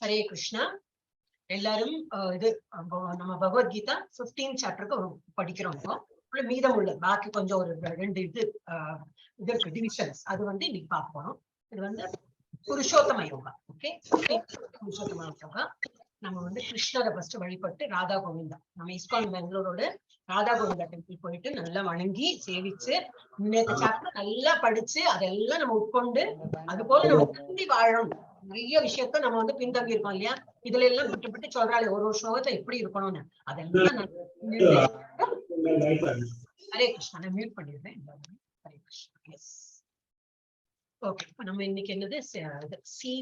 ஹரே கிருஷ்ணா. எல்லாரும் இது நம்ம பகவத்கீதா 15th சாப்டருக்கு படிக்கிறோம். இப்போ மீதம் உள்ள பாக்கி கொஞ்சம் ஒரு 2 இதற்கு டிவிஷன்ஸ் அது இன்னைக்கு பார்க்க போறோம். இது புருஷோத்தம யோகா. ஓகே, புருஷோத்தம யோகா. நம்ம கிருஷ்ணரை ஃபர்ஸ்ட் வழிபட்டு ராதா கோவிந்தா, நம்ம இஸ்கான் பெங்களூரோட ராதா கோவிந்தா டெம்பிள் போயிட்டு நல்லா வணங்கி சேவிச்சு முன்னேற்ற சாப்டர் நல்லா படிச்சு அதெல்லாம் நம்ம உட்கொண்டு அது போல நம்ம திரும்பி வாழணும். நிறைய விஷயத்த நம்ம பின்தங்கி இருக்கோம் இல்லையா? இதுல எல்லாம் விட்டு விட்டு சொல்றாள் ஒரு ஸ்லோகத்தை எப்படி இருக்கணும்னு. அதெல்லாம் ஹரே கிருஷ்ணா. நான் மியூட் பண்ணிடுறேன். ஹரே கிருஷ்ணா. Yes, okay. இப்ப நம்ம இன்னைக்கு என்னது சி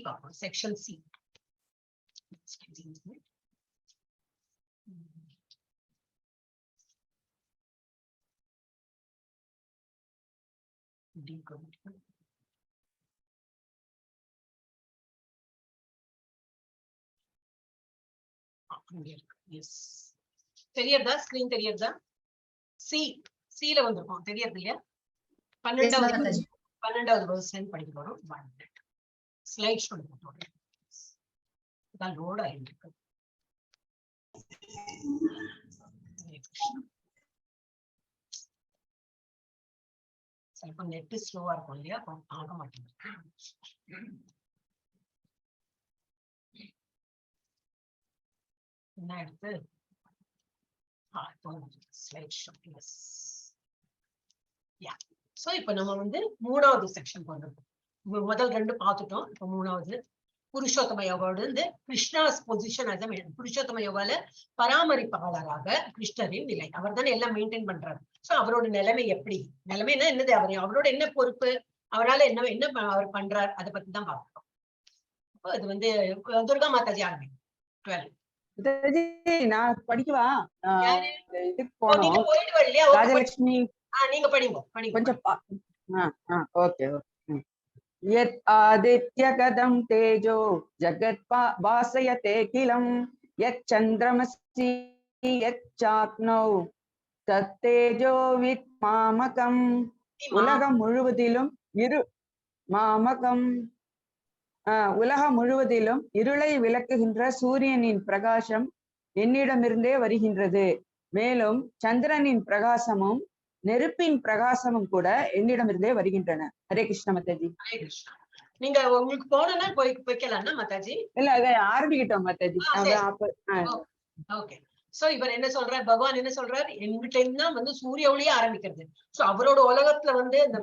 பார்ப்போம். Section C. தெரியறதா? ஸ்கிரீன் தெரியறதா? சில வந்திருக்கோம். தெரியறது இல்லையா? 12வது வருஷம் படிக்க போறோம். ஸ்லைட்ஸ் பண்ணி லோட் ஆயிருக்கு. இப்ப நெட் ஸ்லோவா இருக்கும் இல்லையா? ஆக மாட்டேங்குது. என்ன எடுத்து இப்ப நம்ம 3வது செக்ஷன் போறோம். முதல் 2 பார்த்துட்டோம். இப்ப 3வது புருஷோத்தம யோகாவோட கிருஷ்ணாஸ் பொசிஷன். புருஷோத்தம யோகால பராமரிப்பாளராக கிருஷ்ணரின் நிலை. அவர் தானே எல்லாம் மெயின்டைன் பண்றாரு. சோ அவரோட நிலைமை எப்படி, நிலைமைன்னா என்னது, அவரோட என்ன பொறுப்பு, அவரால் என்ன அவர் பண்றார், அதை பத்தி தான் பார்க்கிறோம். இது துர்கா மாதாஜி ஆரம்பி 12. நான் படிக்கவா? ராஜலட்சுமி நீங்க படிங்க கொஞ்சம். ஓகே. यत् आदित्यगदं तेजो जगद्भासयते किलं यच्चन्द्रमसि यच्चाग्नौ तत्तेजो विद्मामकम् உலகம் முழுவதிலும் இருளை விளக்குகின்ற சூரியனின் பிரகாசம் என்னிடமிருந்தே வருகின்றது. மேலும் சந்திரனின் பிரகாசமும் நெருப்பின் பிரகாசமும் கூட என்னிடமிருந்தே வருகின்றன. ஹரே கிருஷ்ண மாதாஜி. ஹரே கிருஷ்ணா. நீங்க உங்களுக்கு போனா வைக்கலாம்னா மாதாஜி? இல்ல அதை ஆரம்பிக்கிட்டோம் மாதாஜி. ஓகே. சோ இவர் என்ன சொல்றாரு, பகவான் என்ன சொல்றாரு, எங்கிட்ட இருந்தா சூரிய ஒளியே ஆரம்பிக்கிறது. சோ அவரோட உலகத்துல இந்த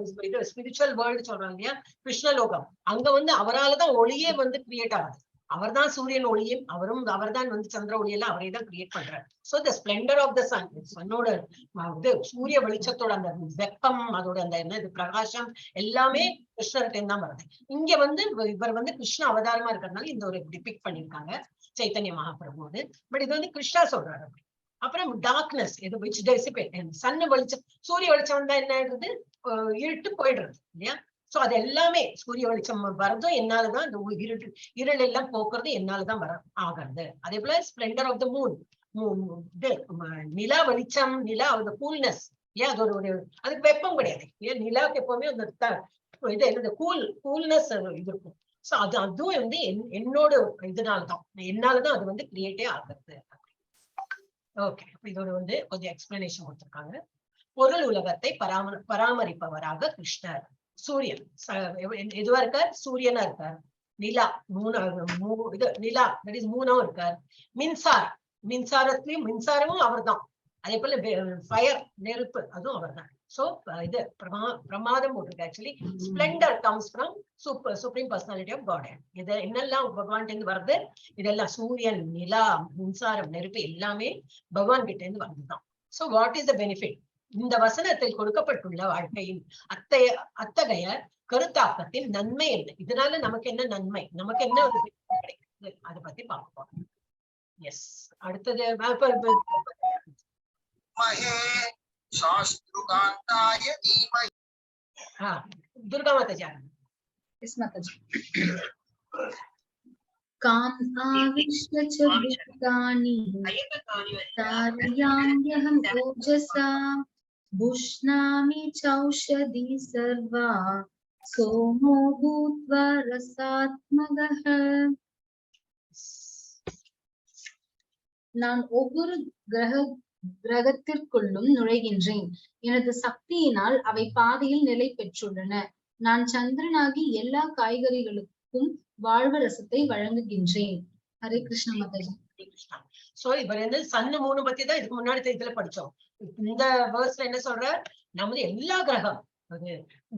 ஸ்பிரிச்சுவல் வேர்ல்டு சொல்றாங்க இல்லையா, கிருஷ்ணலோகம், அங்க அவரால்தான் ஒளியே கிரியேட் ஆகுது. அவர் தான் சூரியன் ஒளியும், அவர்தான் சந்திர ஒளியெல்லாம் அவரே தான் கிரியேட் பண்றாரு. So the splendour of the sun, சன்னோட சூரிய வெளிச்சத்தோட அந்த வெப்பம், அதோட அந்த என்னது பிரகாசம் எல்லாமே கிருஷ்ணர்கிட்ட தான் வருது. இங்க இவர் கிருஷ்ண அவதாரமா இருக்கிறதுனால இந்த ஒரு டிபிக் பண்ணிருக்காங்க சைத்தன்ய மகாபிரபு. பட் இது கிருஷ்ணா சொல்றாரு. அப்புறம் டார்க்னஸ், இது விச் டெசிபேட், சன்னு வெளிச்சம், சூரிய வெளிச்சம் வந்தா என்ன ஆகுது, இருட்டு போயிடுறது இல்லையா? சோ அது எல்லாமே சூரிய வெளிச்சம் வரதும் என்னாலதான், இந்த இருள் எல்லாம் போக்குறது என்னாலதான் ஆகிறது. அதே போல ஸ்பிளெண்டர் ஆஃப் த மூன், நிலா வெளிச்சம், நிலா அந்த கூல்னஸ் இல்லையா, அது அதுக்கு வெப்பம் கிடையாது இல்லையா, நிலாவுக்கு எப்பவுமே அந்த இது என்னது கூல்னஸ் இது இருக்கும். சோ அதுவும் என்னோட இதனாலதான், என்னாலதான் அது கிரியேட்டே ஆகிறது. ஓகே, இதோட கொஞ்சம் எக்ஸ்பிளனேஷன் கொடுத்திருக்காங்க. பொருள் உலகத்தை பராமரிப்பவராக கிருஷ்ணர். சூரியன் எதுவா இருக்கார், சூரியனா இருக்கார். நிலா நிலா தட் இஸ் மூணாவும் இருக்கார். மின்சாரத்திலையும் மின்சாரமும் அவர் தான். அதே போல ஃபயர், நெருப்பு, அதுவும் அவர் தான். சோ இது பிரமாதம் போட்டிருக்கு. Actually splendour comes from supreme personality of God. இது என்னெல்லாம் பகவான் கிட்ட இருந்து வருது, இதெல்லாம் சூரியன், நிலா, மின்சாரம், நெருப்பு எல்லாமே பகவான் கிட்ட இருந்து வருதுதான். So what is the benefit? இந்த வசனத்தில் கொடுக்கப்பட்டுள்ள வாழ்க்கையின் அத்தகைய கருத்தாக்கத்தின் நன்மை என்ன, இதனால நமக்கு என்ன நன்மை, நமக்கு என்ன கிடைக்குது, அதை பத்தி பார்ப்போம். எஸ், அடுத்தது துர்கா மாதாஜி. எஸ் மாதாஜி. कामाविष्टचभूतानि तारयाम्यहं ओजसा भुष्णामि चौषधी सर्वा सोमो भूत्वा रसात्मकः நான் ஒவ்வொரு கிரகத்திற்குள்ளும் நுழைகின்றேன். எனது சக்தியினால் அவை பாதையில் நிலை பெற்றுள்ளன. நான் சந்திரனாகி எல்லா காய்கறிகளுக்கும் வாழ்வு ரசத்தை வழங்குகின்றேன். ஹரே கிருஷ்ண மாதாஜி. சோ இவர் வந்து சன்னு 3 பத்தி தான் இதுக்கு முன்னாடி இதுல படிச்சோம். இந்த வேர்ஸ்ல என்ன சொல்ற, நமது எல்லா கிரகம், அது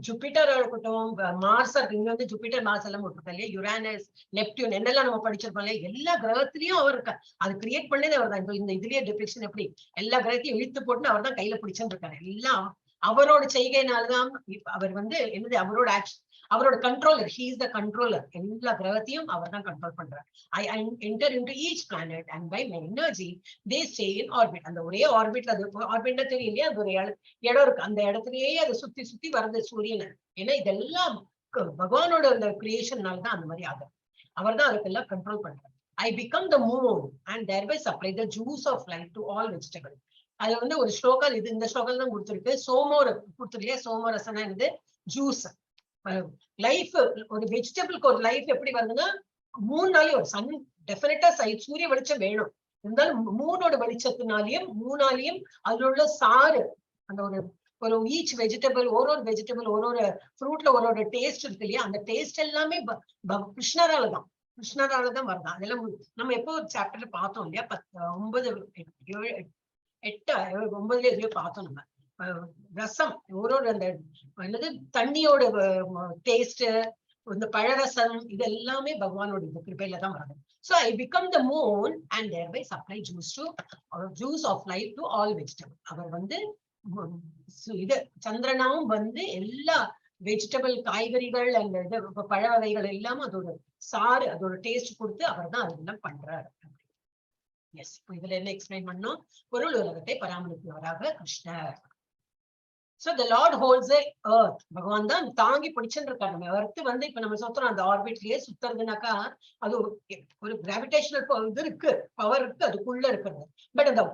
ஜூபிட்டரா இருக்கட்டும், மார்ஸா இருக்கு, இங்க வந்து ஜூபிட்டர் மார்ஸ் எல்லாம் போட்டிருக்கோம் இல்லையா, யுரானஸ் நெப்டியூன் என்னெல்லாம் நம்ம படிச்சிருக்கோம் இல்லையா, எல்லா கிரகத்திலயும் அவர் அது கிரியேட் பண்ணதே அவர் தான். இந்த இதுலயே டிபிக்ஷன் எப்படி எல்லா கிரகத்தையும் இழுத்து போட்டு அவர் தான் கையில பிடிச்சுட்டு இருக்காரு. எல்லாம் அவரோட செய்கையினால்தான் அவர் வந்து என்னது, அவரோட ஆக்ஷன், அவரோட controller. He is the controller. எல்லா கிரகத்தையும் அவர் தான் கண்ட்ரோல் பண்றார். I enter into each planet and by my energy they stay in orbit. அந்த ஒரே ஆர்பிட்ல, அது ஆர்பிட்னா தெரியும் இல்லையா, அது ஒரு இடம் இருக்கு, அந்த இடத்துலயே அதை சுத்தி சுத்தி வர்றது சூரியனை. ஏன்னா இதெல்லாம் பகவானோட அந்த கிரியேஷன்னால தான் அந்த மாதிரி ஆகும். அவர் தான் அதுக்கெல்லாம் கண்ட்ரோல் பண்றார். I become the moon and thereby supply the juice of life to all vegetables. அது வந்து ஒரு ஸ்லோகம், இது இந்த ஸ்லோகம் தான் கொடுத்துருக்கு. சோமோர் கொடுத்துருக்கே, சோமரசனா இருந்து ஜூஸ் லைஃப். ஒரு வெஜிடபிளுக்கு ஒரு லைஃப் எப்படி வருதுன்னா, 3 நாளையும் ஒரு சன் டெஃபினட்டா சூரிய வெளிச்சம் வேணும். இருந்தாலும் மூணோட வெளிச்சத்தினாலையும் மூணாலையும் அதுல உள்ள சாறு, அந்த ஒரு ஈச் வெஜிடபிள், ஒரு வெஜிடபிள், ஒரு ஃப்ரூட்ல ஒரு டேஸ்ட் இருக்கு இல்லையா, அந்த டேஸ்ட் எல்லாமே கிருஷ்ணராலதான் வருதான். அதெல்லாம் நம்ம எப்போ சாப்டர்ல பார்த்தோம் இல்லையா, 9, 8, 9 எதுலயோ பார்த்தோம் நம்ம. ரசம் அந்த என்னது தண்ணியோட டேஸ்ட், இந்த பழரசம், இது எல்லாமே பகவானோட இந்த கிருபையில தான் வருது. So I become the moon and thereby supply juice of life to all vegetables. அவர் வந்து இது சந்திரனாவும் வந்து எல்லா வெஜிடபிள், காய்கறிகள், அந்த இது பழ வகைகள் எல்லாம் அதோட சாறு, அதோட டேஸ்ட் கொடுத்து அவர் தான் அதெல்லாம் பண்றாரு. எஸ், இதுல என்ன எக்ஸ்பிளைன் பண்ணோம், பொருள் உலகத்தை பராமரிப்பவராக கிருஷ்ணர். So the Lord holds the earth. பகவான் தான் தாங்கி பிடிச்சுட்டு இருக்காரு. நம்ம எர்த் வந்து இப்ப நம்ம சுத்துறோம், அந்த ஆர்பிட்லயே சுத்துறதுனாக்கா அது ஒரு கிராவிடேஷனல் இது இருக்கு, பவர் இருக்கு அதுக்குள்ள இருக்கிறது. பட் அந்த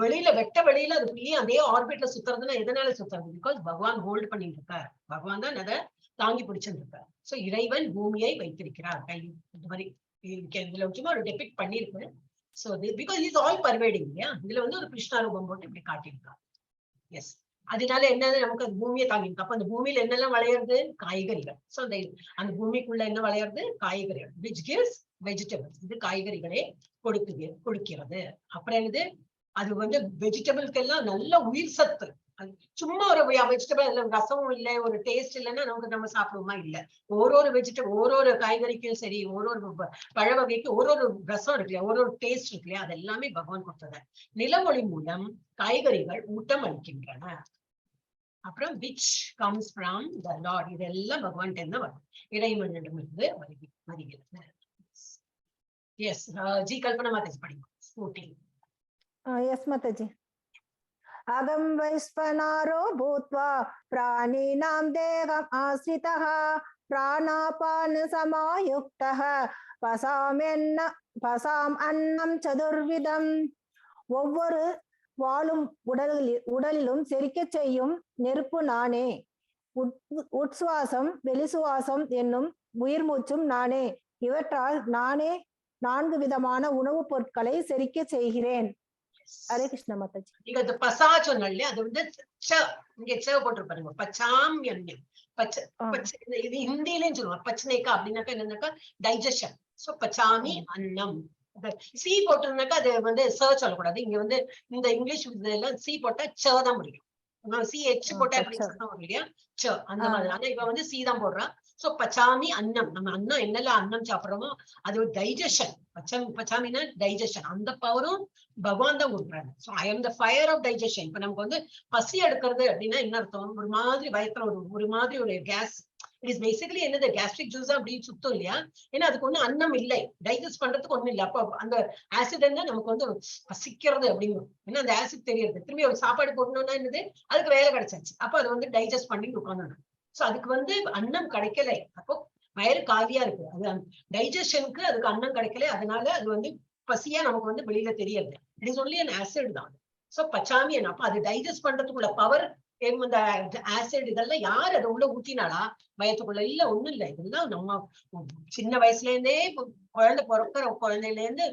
வெளியில வெளியில அதுக்குள்ளேயே அதே ஆர்பிட்ல சுத்துறதுன்னா எதனால சுத்துறது? பிகாஸ் பகவான் ஹோல்ட் பண்ணிட்டு இருக்காரு. பகவான் தான் அதை தாங்கி பிடிச்சுட்டு இருக்காரு. சோ இறைவன் பூமியை வைத்திருக்கிறார் கை. இந்த மாதிரி இதுல சும்மா ஒரு டெபிக்ட் பண்ணிருக்கு. So because is all pervading இல்லையா, இதுல வந்து ஒரு கிருஷ்ணா ரூபம் போட்டு இப்படி காட்டியிருக்காரு. எஸ், அதனால என்னது, நமக்கு அந்த பூமியை தாங்கிருக்கு. அப்ப அந்த பூமியில என்னெல்லாம் விளையிறது, காய்கறிகள். சோ அந்த பூமிக்குள்ள என்ன விளையிறது, காய்கறிகள், which gives vegetables. இது காய்கறிகளே கொடுக்கிறது. அப்புறம் என்னது, அது வந்து வெஜிடபிள்க்கு எல்லாம் நல்ல உயிர் சத்து. சும்மா ஒரு வெஜிடபிள் ரசமும் இல்லை, ஒரு டேஸ்ட் இல்லைன்னா நம்ம சாப்பிடுவோமா? இல்ல. ஒரு வெஜிடபிள், ஒரு காய்கறிக்கும் சரி, ஒரு பழ வகைக்கு ஒரு ரசம் இருக்குல்லையா, ஒரு டேஸ்ட் இருக்குல்லையா, அது எல்லாமே பகவான் கொடுத்தது. நிலமொழி மூலம் காய்கறிகள் ஊட்டம் அளிக்கின்றன. அப்புறம் which comes from the Lord. இதெல்லாம் பகவான் என்ன வரும், இறைவனிடமிருந்து வருகிறது. எஸ், ஜி கல்பனா மாதாஜி படிங்க 14. எஸ் மாதாஜி. அகம் வைஸ்வனாரோ பூத்வா பிராணீனாம் தேகம் ஆஸ்ரிதः பிராணாபான சமாயுக்தः பசாம் அன்னம் சதுர்விதம். ஒவ்வொரு வாழும் உடலிலும் செரிக்க செய்யும் நெருப்பு நானே. உட்சுவாசம் வெளிசுவாசம் என்னும் உயிர் மூச்சும் நானே. இவற்றால் நானே 4 விதமான உணவுப் பொருட்களை செரிக்க செய்கிறேன். ஹரே கிருஷ்ண மாதாஜி. நீங்க அந்த பசா சொன்னீங்க, அது வந்து இங்க போட்டிருப்பாருங்க, பச்சாம் எண்ணெய். இது ஹிந்திலயும் சொல்லுவாங்க பச்சனைக்கா. அப்படின்னாக்கா என்னன்னாக்கா டைஜஷன். சோ பச்சாமி அன்னம். சி போட்டிருந்தாக்கா அது வந்து சர்ச் சொல்லக்கூடாது. இங்க வந்து இந்த இங்கிலீஷ் எல்லாம் சி போட்டா ச தான் முடியும். சி எச் போட்டா எப்படி வரும் இல்லையா, ச அந்த மாதிரி. ஆனா இப்ப வந்து சி தான் போடுறான். சோ பச்சாமி அன்னம். நம்ம அன்னம் என்னெல்லாம் அன்னம் சாப்பிடுறோமோ அது ஒரு டைஜஷன். பச்சாமினா டைஜஷன். அந்த பவரும் பகவான் தான் கொடுக்குறாரு. So I am the fire of digestion. இப்ப நமக்கு வந்து பசி எடுக்கிறது அப்படின்னா என்ன அர்த்தம், ஒரு மாதிரி வயத்துல ஒரு மாதிரி ஒரு கேஸ். இட் இஸ் பேசிக்கலி என்னது, கேஸ்ட்ரிக் ஜூஸ் அப்படி சுத்தம் இல்லையா. ஏன்னா அதுக்கு ஒண்ணு அன்னம் இல்லை, டைஜஸ்ட் பண்றதுக்கு ஒண்ணும் இல்லை. அப்ப அந்த ஆசிட் என்ன நமக்கு வந்து பசிக்கிறது அப்படிங்கும். ஏன்னா அந்த ஆசிட் தெரியுது. திரும்பி ஒரு சாப்பாடு போடணும்னா என்னது, அதுக்கு வேலை கிடைச்சாச்சு. அப்ப அது வந்து டைஜஸ்ட் பண்ணி உட்காந்து. சோ அதுக்கு வந்து அன்னம் கிடைக்கல, அப்போ வயிறு காலியா இருக்கு. அது டைஜஷனுக்கு அதுக்கு அன்னம் கிடைக்கல, அதனால அது வந்து பசியா நமக்கு வந்து வெளியில தெரியாது. It is only an acid தான். சோ பச்சாமி அப்ப அது டைஜஸ்ட் பண்றதுக்குள்ள பவர் இந்த ஆசிட் இதெல்லாம் யார் அதை உள்ள ஊத்தினாளா வயத்துக்குள்ள? இல்ல, ஒண்ணும் இல்ல. இதெல்லாம் நம்ம சின்ன வயசுல இருந்தே குழந்தை பிறக்கிற குழந்தையில இருந்து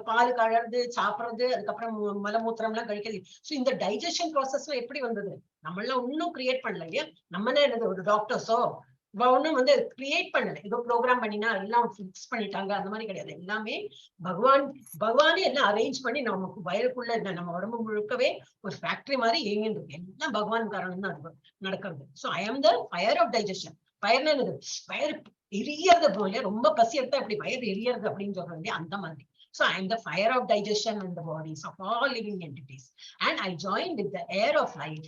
பால் கழறது, சாப்பிடுறது, அதுக்கப்புறம் மலமூத்திரம் எல்லாம் கழிக்கிறது. சோ இந்த டைஜஷன் ப்ராசஸ்லாம் எப்படி வந்தது? நம்ம எல்லாம் இன்னும் கிரியேட் பண்ணல இல்லையா? நம்மனே என்னது ஒரு டாக்டர்ஸோ ஒன்னும் வந்து கிரியேட் பண்ணல, ஏதோ ப்ரோக்ராம் பண்ணினா எல்லாம் பிக்ஸ் பண்ணிட்டாங்க, அந்த மாதிரி கிடையாது. எல்லாமே பகவானே எல்லாம் அரேஞ்ச் பண்ணி நமக்கு வயலுக்குள்ள நம்ம உடம்பு முழுக்கவே ஒரு ஃபேக்டரி மாதிரி இயங்கிட்டு இருக்கு. எல்லாம் பகவான் காரணம் தான் அது நடக்கிறது. ஸோ ஐ ஆம் த ஃபயர் ஆஃப் டைஜஷன். ஃபயர்னா என்னது? ஃபயர் எரியறது போல, ரொம்ப பசி எடுத்தா எப்படி வயர் எரியறது அப்படின்னு சொல்றாங்க அந்த மாதிரி. So I am the fire of digestion in the bodies of all living entities, and I join with the air of life.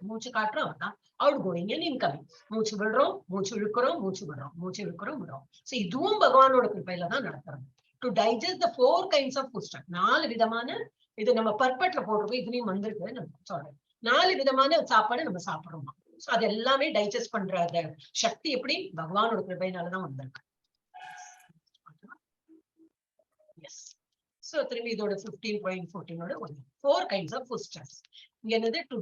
மூச்சு காட்டுறோம் தான் outgoing and incoming. மூச்சு விடுறோம், மூச்சு இழுக்கிறோம், மூச்சு விடுறோம், மூச்சு இழுக்கிறோம், விடுறோம். So இதுவும் பகவானோட கிருபையில தான் நடக்கிறது. To digest the 4 kinds of food stuff, 4 விதமான, இது நம்ம பர்பட்ல போடுறோம், இதுலயும் வந்திருக்கு நான் சொல்றேன். 4 விதமான சாப்பாடு நம்ம சாப்பிடுறோம். சோ அது எல்லாமே டைஜஸ்ட் பண்ற சக்தி எப்படி? பகவானோட கிருபையினாலதான் வந்திருக்கு. எஸ். சோ திரும்பி இதோட 15.14 4 kinds of food stuffs. என்னது? டு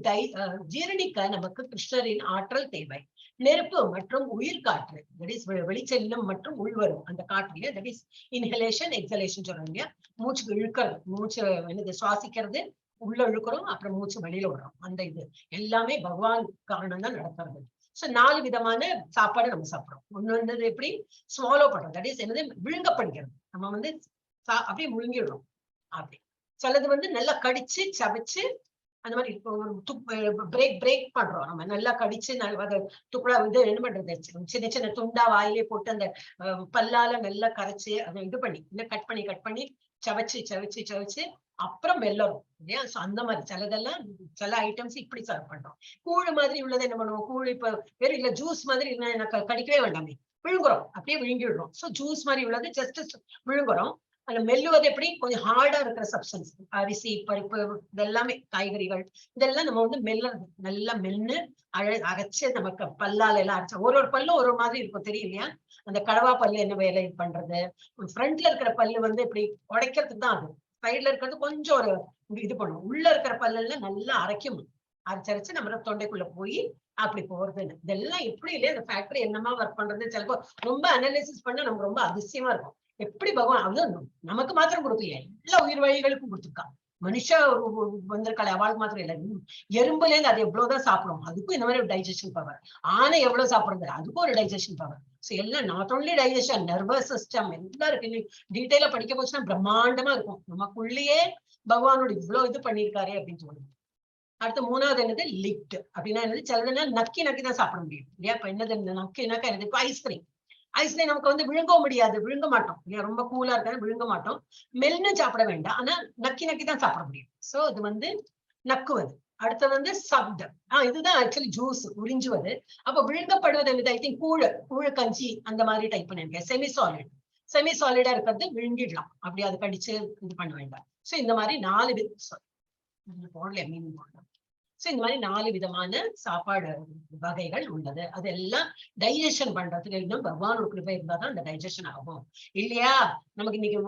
ஜீரணிக்க நமக்கு கிருஷ்ணரின் ஆற்றல் தேவை. நெருப்பு மற்றும் உயிர் காற்று, தட் இஸ் வெளிச்செல்லும் மற்றும் உள்வரும் அந்த காற்றுல, தட் இஸ் இன்ஹலேஷன் எக்ஸலேஷன் சொல்றாங்க. மூச்சு இழுக்கிறது, மூச்சு என்னது சுவாசிக்கிறது, உள்ள இழுக்கிறோம், அப்புறம் மூச்சு வெளியில விடுறோம். அந்த இது எல்லாமே பகவான் காரணம் தான் நடக்கிறது. சோ 4 விதமான சாப்பாடு நம்ம சாப்பிடுறோம். ஒண்ணு எப்படி ஸ்வாலோ பண்றோம், தட் இஸ் என்னது விழுங்கப்படுகிறது. நம்ம வந்து அப்படியே முழுங்கிடுறோம். அப்படி சிலது வந்து நல்லா கடிச்சு சவைச்சு அந்த மாதிரி பிரேக் பண்றோம். நம்ம நல்லா கடிச்சு துக்குடா இது என்ன பண்றது, சின்ன சின்ன துண்டா வாயிலே போட்டு அந்த பல்லால நல்லா கரைச்சு அதை இது பண்ணி இல்லை கட் பண்ணி சவைச்சு அப்புறம் வெள்ளரும் இல்லையா? சோ அந்த மாதிரி சிலதெல்லாம் சில ஐட்டம்ஸ் இப்படி சர்வ் பண்றோம். கூழ் மாதிரி உள்ளதை என்ன பண்ணுவோம்? கூழ் இப்ப வெறும் இல்ல ஜூஸ் மாதிரி எனக்கு கடிக்கவே வேண்டாமே, விழுங்குறோம், அப்படியே விழுங்கிடுறோம். சோ ஜூஸ் மாதிரி உள்ளது ஜஸ்ட் விழுங்குறோம். அதுல மெல்லுவது எப்படி? கொஞ்சம் ஹார்டா இருக்கிற சப்ஸ்டன்ஸ், அரிசி, பருப்பு, இதெல்லாமே காய்கறிகள், இதெல்லாம் நம்ம வந்து நல்லா மென்னு அரைச்சு நமக்கு பல்லால எல்லாம் அரைச்சா ஒரு பல்லும் ஒரு மாதிரி இருக்கும், தெரியலையா? அந்த கடவா பல்லு என்ன வேலை பண்றது, ஃப்ரண்ட்ல இருக்கிற பல்லு வந்து இப்படி உடைக்கிறதுக்கு தான், அது சைட்ல இருக்கிறது கொஞ்சம் ஒரு இது பண்ணும். உள்ள இருக்கிற பல்லுல நல்லா அரைக்கும், அரைச்சு நம்ம தொண்டைக்குள்ள போய் அப்படி போறதுன்னு. இதெல்லாம் எப்படி இல்லையா? அந்த ஃபேக்டரி என்னமா ஒர்க் பண்றது, சிலப்போ ரொம்ப அனலைசிஸ் பண்ண நமக்கு ரொம்ப அதிசயமா இருக்கும். எப்படி பகவான் அது நமக்கு மாத்திரம் கொடுக்கலையா, எல்லா உயிர் வழிகளுக்கும் கொடுத்துருக்கான். மனுஷா வந்திருக்காள் அவளுக்கு மாத்திரம் இல்ல, எறும்புல இருந்து அது எவ்வளவுதான் சாப்பிடும், அதுக்கும் இந்த மாதிரி ஒரு டைஜஷன் பவர். ஆனை எவ்வளவு சாப்பிடுறது, அதுக்கும் ஒரு டைஜஷன் பவர். சோ எல்லாம் not only digestion, nervous system எல்லாம் இருக்கு. டீட்டெயிலா படிக்க போச்சுன்னா பிரம்மாண்டமா இருக்கும். நமக்குள்ளேயே பகவானோட இவ்வளவு இது பண்ணிருக்காரு அப்படின்னு சொல்லுவாங்க. அடுத்து 3வது என்னது? லிக்ட் அப்படின்னா என்னது? சிலதுன்னா நக்கி தான் சாப்பிட முடியும் இல்லையா? இப்ப என்னது நக்கினாக்கா என்னது? இப்ப ஐஸ்கிரீம் நமக்கு வந்து விழுங்க முடியாது, விழுங்க மாட்டோம் இல்லையா? ரொம்ப கூலா இருக்காது, விழுங்க மாட்டோம். மெல்னு சாப்பிட வேண்டாம், ஆனா நக்கி தான் சாப்பிட முடியும். சோ இது வந்து நக்குவது. அடுத்தது வந்து சப்தம். இதுதான் ஆக்சுவலி ஜூஸ், உறிஞ்சுவது. அப்ப விழுங்கப்படுவது என்னது? ஐ திங்க் கூழ் கஞ்சி அந்த மாதிரி டைப் பண்ணிருக்கேன். செமி சாலிடா இருக்கிறது விழுங்கிடலாம், அப்படி அது கடிச்சு இது பண்ண வேண்டாம். சோ இந்த மாதிரி 4 போடல மீன் போடலாம். சோ இந்த மாதிரி 4 விதமான சாப்பாடு வகைகள் உள்ளது. அதெல்லாம் டைஜஷன் பண்றதுக்கு இன்னும் பகவானோட கிருபை இருந்தாதான் அந்த டைஜஷன் ஆகும் இல்லையா? நமக்கு இன்னைக்கு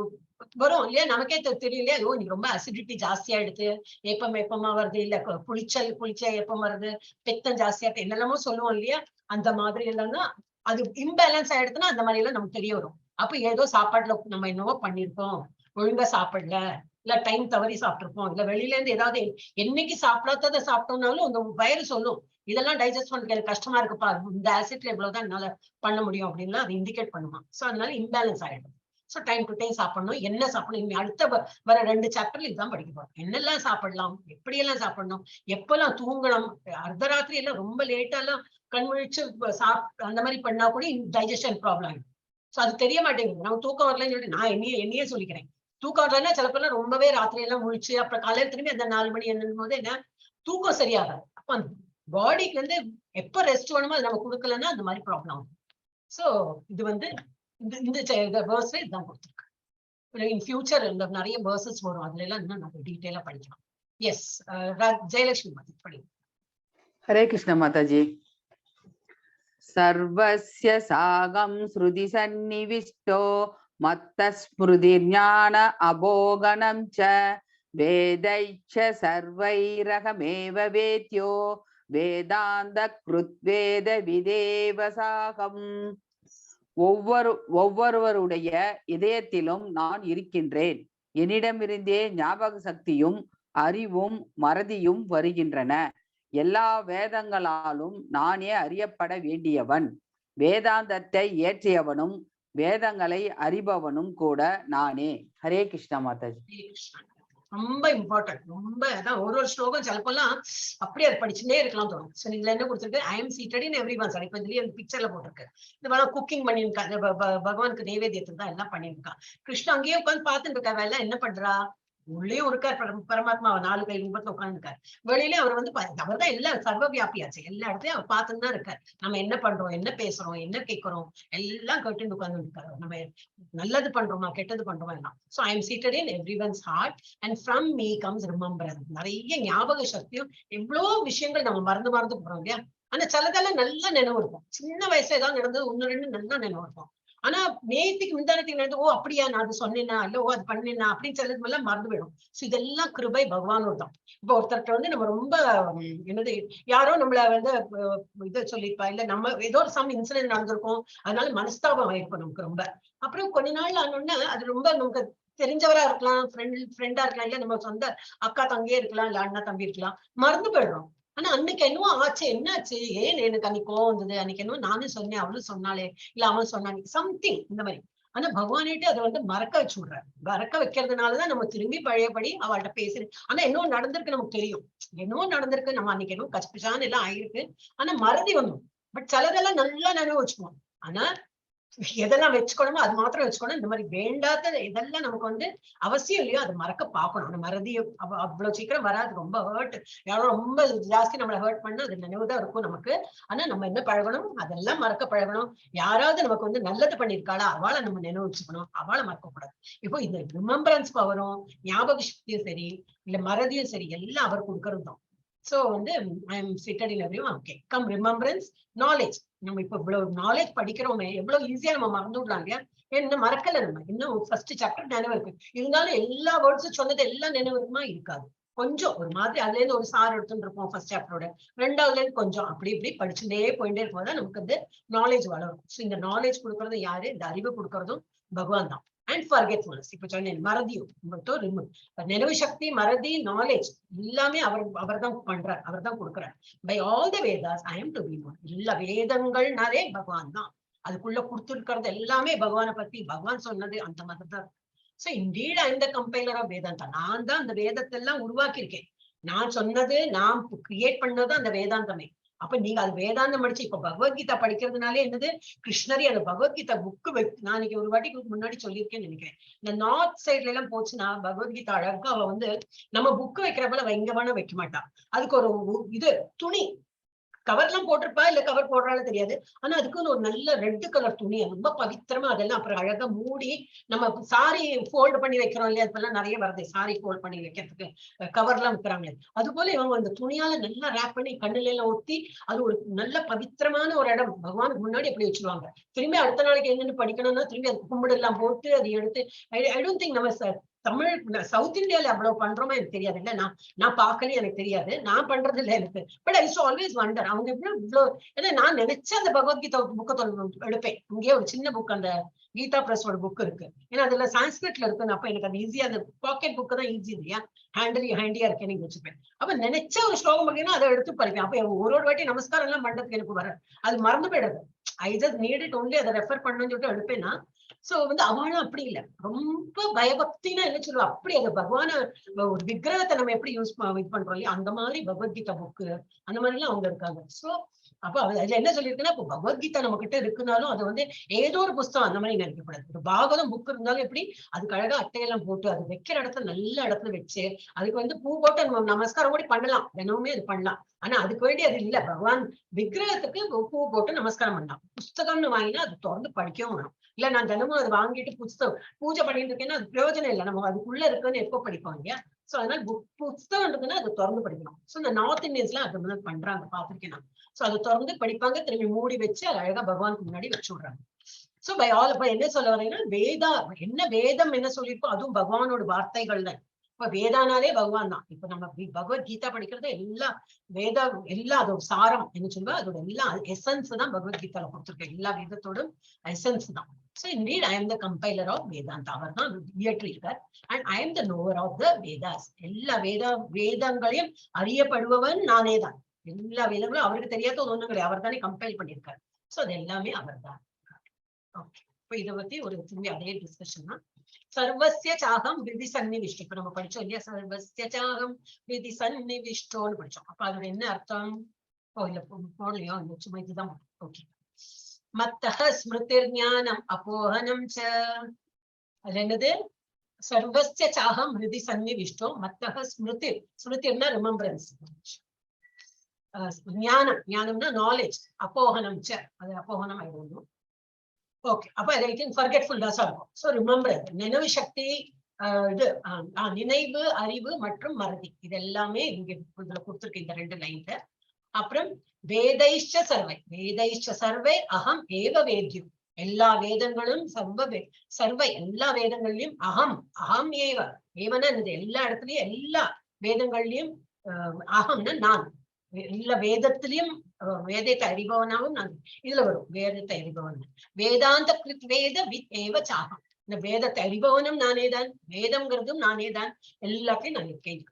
வரும் இல்லையா? நமக்கே தெரியலையா? ஐயோ இன்னைக்கு ரொம்ப அசிடிட்டி ஜாஸ்தியா எடுத்து ஏப்பமா வருது, இல்ல புளிச்சா ஏப்பம் வருது, பெத்தம் ஜாஸ்தியா என்னெல்லாமோ சொல்லுவோம் இல்லையா? அந்த மாதிரி எல்லாம் தான் அது இம்பேலன்ஸ் ஆயிடுச்சுன்னா அந்த மாதிரி எல்லாம் நமக்கு தெரிய வரும். அப்ப ஏதோ சாப்பாட்டுல நம்ம என்னவோ பண்ணிருக்கோம், ஒழுங்கா சாப்பிடல, இல்ல டைம் தவறி சாப்பிட்டுருப்போம், இல்ல வெளியில இருந்து ஏதாவது என்னைக்கு சாப்பிடாததை சாப்பிட்டோம்னாலும் அந்த வயிறு சொல்லும், இதெல்லாம் டைஜஸ்ட் பண்றது எனக்கு கஷ்டமா இருக்குப்பா, இந்த ஆசிட்ல எவ்வளவுதான் என்னால பண்ண முடியும் அப்படின்னா அது இண்டிகேட் பண்ணுமா. சோ அதனால இம்பேலன்ஸ் ஆயிடும். சோ டைம் டு டைம் சாப்பிடணும். என்ன சாப்பிடணும், அடுத்த வர 2 சாப்டர்ல இதுதான் படிக்க போறோம். என்னெல்லாம் சாப்பிடலாம், எப்படியெல்லாம் சாப்பிடணும், எப்பெல்லாம் தூங்கணும். அர்த்தராத்திரி எல்லாம் ரொம்ப லேட்டா எல்லாம் கண்முழிச்சு அந்த மாதிரி பண்ணா கூட டைஜஷன் ப்ராப்ளம் ஆயிடும். சோ அது தெரிய மாட்டேங்குது. நம்ம தூக்கம் வரலன்னு சொல்லிட்டு நான் என்னையே சொல்லிக்கிறேன். தூக்கம் வரலன்னா சிலப்பெல்லாம் ரொம்பவே ராத்திரி எல்லாம் முழிச்சு அப்புறம் காலையில திரும்பி அந்த 4 மணி என்னும் போது என்ன தூக்கம் சரியாகாது. அப்ப அந்த பாடிக்கு வந்து எப்ப ரெஸ்ட் வேணுமோ அது நம்ம கொடுக்கலன்னா அந்த மாதிரி ப்ராப்ளம் ஆகும். சோ இது வந்து இந்த வேர்ஸ்ல இதுதான் கொடுத்துருக்கு. இன் ஃபியூச்சர் இந்த நிறைய வேர்சஸ் வரும், அதுல எல்லாம் இன்னும் நம்ம டீட்டெயிலா படிக்கலாம். எஸ், ஜெயலட்சுமி மாதா படி. ஹரே கிருஷ்ண மாதாஜி. சர்வஸ்ய சாகம் ஸ்ருதி சந்நிவிஷ்டோ மத்த ஸ்மிருதி ஞான அபோகனம் ச வேதைச்ச சர்வைரகமேவ வேத்யோ வேதாந்த கிருத்வேத விதேவசாகம். ஒவ்வொருவருடைய இதயத்திலும் நான் இருக்கின்றேன். என்னிடமிருந்தே ஞாபக சக்தியும் அறிவும் மறதியும் வருகின்றன. எல்லா வேதங்களாலும் நானே அறியப்பட வேண்டியவன். வேதாந்தத்தை ஏற்றியவனும் வேதங்களை அறிபவனும் கூட நானே. ஹரே கிருஷ்ணா மாதாஜி. ரொம்ப இம்பார்ட்டன்ட். ரொம்ப அதான் ஒரு ஸ்லோகம் சிலப்பெல்லாம் அப்படியே அதை படிச்சுட்டே இருக்கலாம் தோணும். சோ இதுல என்ன கொடுத்துருக்கு? I am seated in every one. இப்ப இதுலயே பிக்சர்ல போட்டிருக்கு. இந்த மாதிரி குக்கிங் பண்ணிருக்காங்க, பகவானுக்கு நைவேத்தியத்துக்கு தான் எல்லாம் பண்ணிருக்கான். கிருஷ்ணா அங்கேயே உட்காந்து பார்த்துட்டு இருக்கா. வேலை என்ன பண்றா? உள்ளேயும் இருக்கார் பரமாத்மா, 4 கை ரூபத்துல உட்காந்துருக்காரு. வெளியிலயும் அவர் வந்து அவர் தான் எல்லாம் சர்வ வியாபியாச்சு. எல்லா இடத்தையும் அவர் பார்த்துன்னு தான் இருக்காரு. நம்ம என்ன பண்றோம், என்ன பேசுறோம், என்ன கேட்கிறோம், எல்லாம் கேட்டு உட்கார்ந்து இருக்காரு. நம்ம நல்லது பண்றோமா கெட்டது பண்றோமா எல்லாம். So I am seated in every one's heart and from me comes remembrance. நிறைய ஞாபக சக்தியும் எவ்வளவு விஷயங்கள் நம்ம மறந்து போறோம் இல்லையா? ஆனா சிலதெல்லாம் நல்லா நினைவு இருக்கும். சின்ன வயசுல ஏதாவது நடந்தது 1, 2 நல்லா நினைவு இருக்கும். ஆனா நேத்துக்கு முந்தானத்துக்கு நடந்து, ஓ அப்படியா நான் அது சொன்னேன்னா, இல்ல ஓ அது பண்ணேன்னா அப்படின்னு சிலது எல்லாம் மறந்து போயிடும். சோ இதெல்லாம் கிருபை பகவானோட தான். இப்ப ஒருத்தர்கிட்ட வந்து நம்ம ரொம்ப என்னது யாரோ நம்மள வந்து இதை சொல்லிருப்பா, இல்ல நம்ம ஏதோ ஒரு சம் இன்சிடென்ட் நடந்திருக்கும், அதனால மனஸ்தாபம் ஆயிருக்கும் நமக்கு ரொம்ப. அப்புறம் கொஞ்ச நாள் ஆனோன்னா அது ரொம்ப நமக்கு தெரிஞ்சவரா இருக்கலாம், ஃப்ரெண்டா இருக்கலாம், இல்ல நம்ம சொந்த அக்கா தங்கியே இருக்கலாம், இல்ல அண்ணா தம்பி இருக்கலாம், மறந்து போயிடுறோம். ஆனா அன்னைக்கு என்னவோ ஆச்சு, என்னாச்சு, ஏன் எனக்கு அன்னைக்கு கோவம் வந்தது, அன்னைக்கு என்னவோ நானும் சொன்னேன் அவளும் சொன்னாலே, இல்ல அவன் சொன்னாங்க சம்திங் இந்த மாதிரி. ஆனா பகவானிட்டு அதை வந்து மறக்க வச்சு விடுறாரு. மறக்க வைக்கிறதுனாலதான் நம்ம திரும்பி பழையபடி அவள்கிட்ட பேசுறேன். ஆனா என்னவோ நடந்திருக்கு நமக்கு தெரியும், என்னவோ நடந்திருக்கு, நம்ம அன்னைக்கு என்னவோ கஷ்பிச்சான்னு எல்லாம் ஆயிருக்கு. ஆனா மறதி வந்தோம். பட் சிலதெல்லாம் நல்லா நினைவு வச்சுக்குவோம். ஆனா எதெல்லாம் வச்சுக்கணுமோ அது மாத்திரம் வச்சுக்கணும். இந்த மாதிரி வேண்டாத இதெல்லாம் நமக்கு வந்து அவசியம் இல்லையோ அதை மறக்க பார்க்கணும். அந்த மறதி அவ்வளவு சீக்கிரம் வராது. ரொம்ப ஹர்ட், யாரோ ரொம்ப ஜாஸ்தி நம்மளை ஹர்ட் பண்ணா அது நினைவுதான் இருக்கும் நமக்கு. ஆனா நம்ம என்ன பழகணும், அதெல்லாம் மறக்க பழகணும். யாராவது நமக்கு வந்து நல்லது பண்ணிருக்காளா அவளை நம்ம நினைவு வச்சுக்கணும், அவளை மறக்க கூடாது. இப்போ இந்த ரிமெம்பரன்ஸ் பவரும் ஞாபக சக்தியும் சரி, இல்ல மறதியும் சரி, எல்லாம் அவர் கொடுக்கறது தான். சோ வந்து I am சிட்டட் in every one. Okay, come remembrance, knowledge. நம்ம இப்ப இவ்வளவு நாலேஜ் படிக்கிறோமே, எவ்வளவு ஈஸியா நம்ம மறந்து விடலாம் இல்லையா? என்ன மறக்கல, நம்ம இன்னும் ஃபர்ஸ்ட் சாப்டர் நினைவு இருக்கு. இருந்தாலும் எல்லா வேர்ட்ஸும் சொன்னது எல்லாம் நினைவு இருக்குமா? இருக்காது. கொஞ்சம் ஒரு மாதிரி அதுல இருந்து ஒரு சார் எடுத்துட்டு இருப்போம் ஃபர்ஸ்ட் சாப்டரோட, 2வதுல இருந்து கொஞ்சம் அப்படி இப்படி படிச்சுட்டே போயிட்டே இருக்கும்போது நமக்கு வந்து நாலேஜ் வளரும். சோ இந்த நாலேஜ் கொடுக்கறது யாரு? இந்த அறிவு கொடுக்கறதும் பகவான் தான். அண்ட் ஃபர்கெட்ஃபுல்னஸ், இப்ப சொன்னேன் மறதியும் நினைவு சக்தி, மறதி, நாலேஜ் எல்லாமே அவர் தான் பண்றார், அவர் தான் கொடுக்கிறார். By all the Vedas I am to be known. எல்லா வேதங்கள்னாலே பகவான் தான். அதுக்குள்ள கொடுத்துருக்கிறது எல்லாமே பகவானை பத்தி, பகவான் சொன்னது அந்த மாதிரி தான். So indeed I am the compiler of Vedanta. நான் தான் அந்த வேதத்தை எல்லாம் உருவாக்கி இருக்கேன். நான் சொன்னது, நான் கிரியேட் பண்ணது அந்த வேதாந்தமே. அப்ப நீங்க அது வேதாந்தம் படிச்சு இப்ப பகவத்கீதா படிக்கிறதுனாலே என்னது, கிருஷ்ணரி அந்த பகவத்கீதா புக்கு நான் இன்னைக்கு ஒரு வாட்டிக்கு முன்னாடி சொல்லியிருக்கேன்னு நினைக்கிறேன். இந்த நார்த் சைட்ல எல்லாம் போச்சுன்னா பகவத்கீதா அழகா அவ வந்து நம்ம புக்கு வைக்கிறப்பல அவ எங்க வேணா வைக்க மாட்டா. அதுக்கு ஒரு இது துணி கவர்லாம் போட்டிருப்பா, இல்ல கவர் போடுறாலும் தெரியாது. ஆனா அதுக்குன்னு ஒரு நல்ல ரெட் கலர் துணி ரொம்ப பவித்திரமா அதெல்லாம் அப்புறம் அழகா மூடி, நம்ம சாரி ஃபோல்டு பண்ணி வைக்கிறோம் இல்லையா, அதெல்லாம் நிறைய வருது சாரி ஃபோல்ட் பண்ணி வைக்கிறதுக்கு கவர் எல்லாம் வைக்கிறாங்க. அது போல இவங்க அந்த துணியால நல்லா ரேப் பண்ணி கண்ணுல எல்லாம் ஊத்தி, அது ஒரு நல்ல பவித்திரமான ஒரு இடம் பகவானுக்கு முன்னாடி அப்படி வச்சிருவாங்க. திரும்பி அடுத்த நாளைக்கு என்னன்னு படிக்கணும்னா திரும்பி அது கும்பிடு எல்லாம் போட்டு அதை எடுத்து, ஐ டோன்ட் திங்க் நம்ம தமிழ் சவுத் இந்தியால அவ்வளவு பண்றோமா எனக்கு தெரியாது. இல்ல நான் பார்க்கல, எனக்கு தெரியாது, நான் பண்றது இல்லை எனக்கு. பட் ஐ ஆல்வேஸ் வண்டர் அவங்க இவ்வளவு. ஏன்னா நான் நினைச்ச அந்த பகவத்கீதா புக்கை எடுப்பேன். இங்கேயே ஒரு சின்ன புக், அந்த கீதா பிரஸோட புக் இருக்கு. ஏன்னா அதுல சான்ஸ்கிரிட்ல இருக்கு. அப்ப எனக்கு அது ஈஸியா, அந்த பாக்கெட் புக்கு தான் ஈஸி இல்லையா, ஹேண்டியா இருக்கேன் நீங்க வச்சுப்பேன். அப்ப நினைச்ச ஒரு ஸ்லோகம் பார்த்தீங்கன்னா அதை எடுத்து படிப்பேன். அப்ப ஒரு வாட்டி நமஸ்காரம் எல்லாம் பண்றதுக்கு எனக்கு வர அது மறந்து போயிடுது. I just need it only, அதை ரெஃபர் பண்ணணும்னு சொல்லிட்டு எடுப்பேன்னா. சோ வந்து அவளும் அப்படி இல்ல, ரொம்ப பயபக்தினா என்ன சொல்லுவா, அப்படி அந்த பகவான ஒரு விக்கிரகத்தை நம்ம எப்படி இது பண்றோம் இல்லையா, அந்த மாதிரி பகவத்கீதா புக்கு அந்த மாதிரி எல்லாம் அவங்க இருக்காங்க. சோ அப்ப அதுல என்ன சொல்லியிருக்குன்னா, இப்ப பகவத்கீதா நம்ம கிட்ட இருக்குனாலும் அது வந்து ஏதோ ஒரு புஸ்தகம் அந்த மாதிரி நினைக்கக்கூடாது. ஒரு பாகவதம் புக் இருந்தாலும் எப்படி அதுக்கு அழகா அட்டையெல்லாம் போட்டு அது வைக்கிற இடத்துல நல்ல இடத்துல வச்சு அதுக்கு வந்து பூ போட்டு நமஸ்காரம் கூட பண்ணலாம், தினமுமே அது பண்ணலாம். ஆனா அதுக்கு வேண்டி அது இல்ல, பகவான் விக்கிரகத்துக்கு பூ போட்டு நமஸ்காரம் பண்ணலாம். புஸ்தகம்னு வாங்கினா அது தொடர்ந்து படிக்கவும் வேணும். இல்ல நான் தினமும் அதை வாங்கிட்டு புஸ்தகம் பூஜை பண்ணிட்டு இருக்கேன்னா அது பிரயோஜனம் இல்லை, நம்ம அதுக்குள்ள இருக்குன்னு எப்போ படிப்போம் இல்லையா. சோ அதனால புஸ்தகம் இருக்குன்னா அதை திறந்து படிக்கணும். சோ இந்த நார்த் இந்தியன்ஸ் எல்லாம் அது மாதிரி பண்றாங்க, பாத்திருக்கேன் நான். சோ அதை திறந்து படிப்பாங்க, திரும்பி மூடி வச்சு அது அழகா பகவானுக்கு முன்னாடி வச்சு விடுறாங்க. சோ பை ஆல் என்ன சொல்ல வரீங்கன்னா, என்ன வேதம் என்ன சொல்லியிருக்கோ அதுவும் பகவானோட வார்த்தைகள் தான். இப்ப வேதானாலே பகவான் தான். இப்ப நம்ம பகவத்கீதா படிக்கிறது எல்லா எல்லா அதோட சாரம் என்ன சொல்லுவா, அதோட எல்லா எசன்ஸ் தான் பகவத்கீதால கொடுத்துருக்கேன். எல்லா வேதத்தோடும் எசன்ஸ் தான். So indeed, I am the compiler of Vedanta. அவர் தான் இயற்றியிருக்கார். And I am the knower of the Vedas. எல்லா வேதங்களையும் அறியப்படுபவன் நானே தான். எல்லா வேதங்களும் அவருக்கு தெரியாத ஒண்ணும் கிடையாது. அவர் தானே கம்பைல் பண்ணியிருக்காரு. சோ அது எல்லாமே அவர் தான். ஓகே, இப்ப இதை பத்தி ஒரு திரும்பி அதே டிஸ்கஷன் தான். சர்வஸ்ய சாகம் விதி சன்னிவிஷ்டம். இப்ப நம்ம படிச்சோம் இல்லையா, சர்வஸ்ய சாகம் விதி சன்னிவிஷ்டோன்னு படிச்சோம். அப்ப அதோட என்ன அர்த்தம்? இல்ல போடலையோ, சும்மா இதுதான். ஓகே, மத்தஹ ஸ்மிருதிர் ஞானம் அபோஹனம் ச. அது என்னது? சர்வஸ்ய சாகம் விதி சன்னிவிஷ்டோ மத்தஹ ஸ்மிருதி. ஸ்மிருதிர்னா ரிமெம்பரன்ஸ். ஞானம், ஞானம்னா நாலேஜ். அபோஹனம் ச, அது அபோஹனம் ஆயிடும். ஓகே, அப்ப அது ஃபர்கெட்ஃபுல்னஸ் இருக்கும். சோ ரிமெம்பர், நினைவு சக்தி, இது நினைவு, அறிவு மற்றும் மறதி, இது எல்லாமே இங்க இதுல கொடுத்திருக்கு இந்த 2 லைன்ல. அப்புறம் வேதைஷ்ச சர்வை, வேதைஷ்ச சர்வை அகம் ஏவ வேத்யம். எல்லா வேதங்களும் சர்வை எல்லா வேதங்கள்லயும் அகம் ஏவ. ஏவனா எல்லா இடத்துலயும் எல்லா வேதங்கள்லயும் அகம்னா நான். எல்லா வேதத்திலையும் வேதத்தை அறிபவனாகவும் நான் இதுல வரும். வேதத்தை அறிபவன் வேதாந்த கிருத் வேத வித் ஏவ சாகம். இந்த வேதத்தை அறிபவனும் நானேதான், வேதம்ங்கிறதும் நானேதான், எல்லாத்தையும் நான் இருக்கேன்.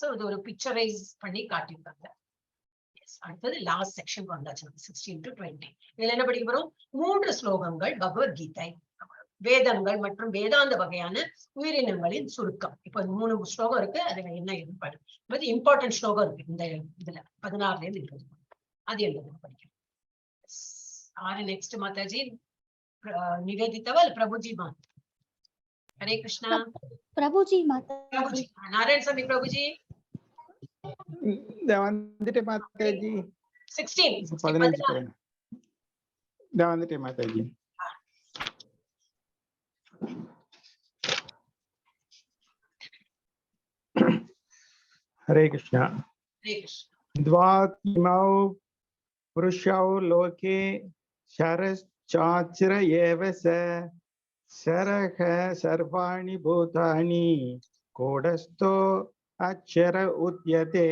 சோ இது ஒரு பிக்சரைஸ் பண்ணி காட்டியிருக்காங்க. அடுத்தது லாஸ்ட் செக்ஷன் வந்தாச்சு, 16 to 20. இதுல என்ன படிக்க போறோம்? 3 ஸ்லோகங்கள் பகவத்கீதை, வேதங்கள் மற்றும் வேதாந்த வகையான உயிரினங்களின் சுருக்கம். இப்ப 3 ஸ்லோகம் இருக்கு. அதுல என்ன எதிர்பாடு இம்பார்ட்டன்ட் ஸ்லோகம் இருக்கு இந்த இதுல 16ல இருந்து 20. அது என்ன படிக்கிறோம்? ஆறு நெக்ஸ்ட் மாதாஜி நிவேதித்தவா இல்ல பிரபுஜி மா? ஹரே கிருஷ்ணா. பிரபுஜி மாதா. பிரபுஜி நாராயண சாமி. பிரபுஜி வந்துட்டு மாதாஜி 16 வந்துட்டு மாதாஜி. हरे कृष्णा. द्वात्मौ पुरुषौ लोके शरश्चाचिर एव स शरः सर्वाणि भूतानि कूटस्थो अक्षर उद्यते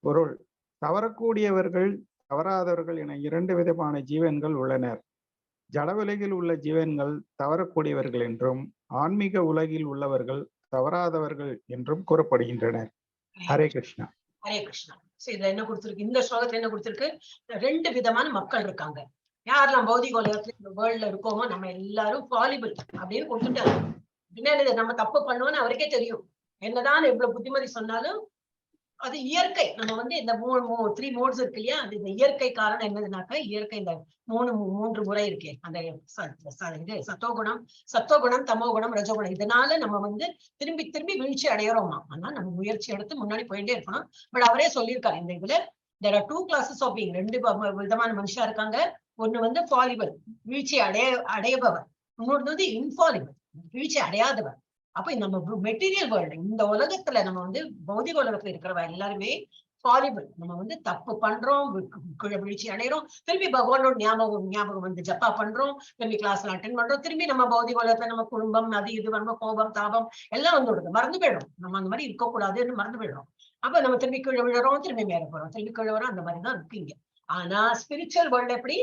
பொருள். தவறக்கூடியவர்கள் தவறாதவர்கள் என 2 விதமான ஜீவன்கள் உள்ளனர். ஜட உலகில் உள்ள ஜீவன்கள் தவறக்கூடியவர்கள் என்றும், ஆன்மீக உலகில் உள்ளவர்கள் தவறாதவர்கள் என்றும் கூறப்படுகின்றனர். ஹரே கிருஷ்ணா. ஹரே கிருஷ்ணா. இதுல என்ன கொடுத்திருக்கு? இந்த ஸ்லோகத்துல என்ன கொடுத்திருக்கு? 2 விதமான மக்கள் இருக்காங்க. யாரெல்லாம் பௌதிக உலகத்துல வேர்ல்ட்ல இருக்கோமோ நம்ம எல்லாரும் ஃபாலிபிள் அப்படின்னு கொடுத்துட்டாங்க. பின்னாடி நம்ம தப்பு பண்ணுவோம்னு அவருக்கே தெரியும். என்னதான் எவ்வளவு புத்திமதி சொன்னாலும் அது இயற்கை. நம்ம இந்த 3 மோட்ஸ் இருக்கு இல்லையா, அது இந்த இயற்கை. காரணம் என்னதுனாக்கா, இயற்கை இந்த 3 முறை இருக்கே, அந்த இது சத்தோகுணம், தமோகுணம், ரஜோகுணம். இதனால நம்ம திரும்பி திரும்பி வீழ்ச்சி அடையறோமா. ஆனா நம்ம முயற்சி எடுத்து முன்னாடி போயிட்டே இருக்கணும். பட் அவரே சொல்லியிருக்காரு இந்த இதுல, there are 2 classes of being. 2 விதமான மனுஷா இருக்காங்க. ஒண்ணு ஃபாலிபிள், வீழ்ச்சி அடையபவர். இன்னொரு இன்ஃபாலிபிள், வீழ்ச்சி அடையாதவர். அப்ப நம்ம மெட்டீரியல் வேர்ல்டு, இந்த உலகத்துல நம்ம பௌதிக உலகத்துல இருக்கிறவ எல்லாருமே ஃபாலிபிள். நம்ம தப்பு பண்றோம், வீழ்ச்சி அடைகிறோம், திரும்பி பகவானோட ஞாபகம் ஜப்பா பண்றோம், திரும்பி கிளாஸ்ல அட்டென்ட் பண்றோம், திரும்பி நம்ம பௌதிக உலகத்துல நம்ம குடும்பம், அது இது நம்ம கோபம், தாபம் எல்லாம் விடுது, மறந்து போயிடும். நம்ம அந்த மாதிரி இருக்கக்கூடாதுன்னு மறந்து போயிடும். அப்ப நம்ம திரும்பி கீழே விழுறோம், திரும்பி மேல போறோம், திரும்பி கீழே வரோம். அந்த மாதிரிதான் இருக்கீங்க. ஆனா ஸ்பிரிச்சுவல் வேர்ல்டு எப்படி?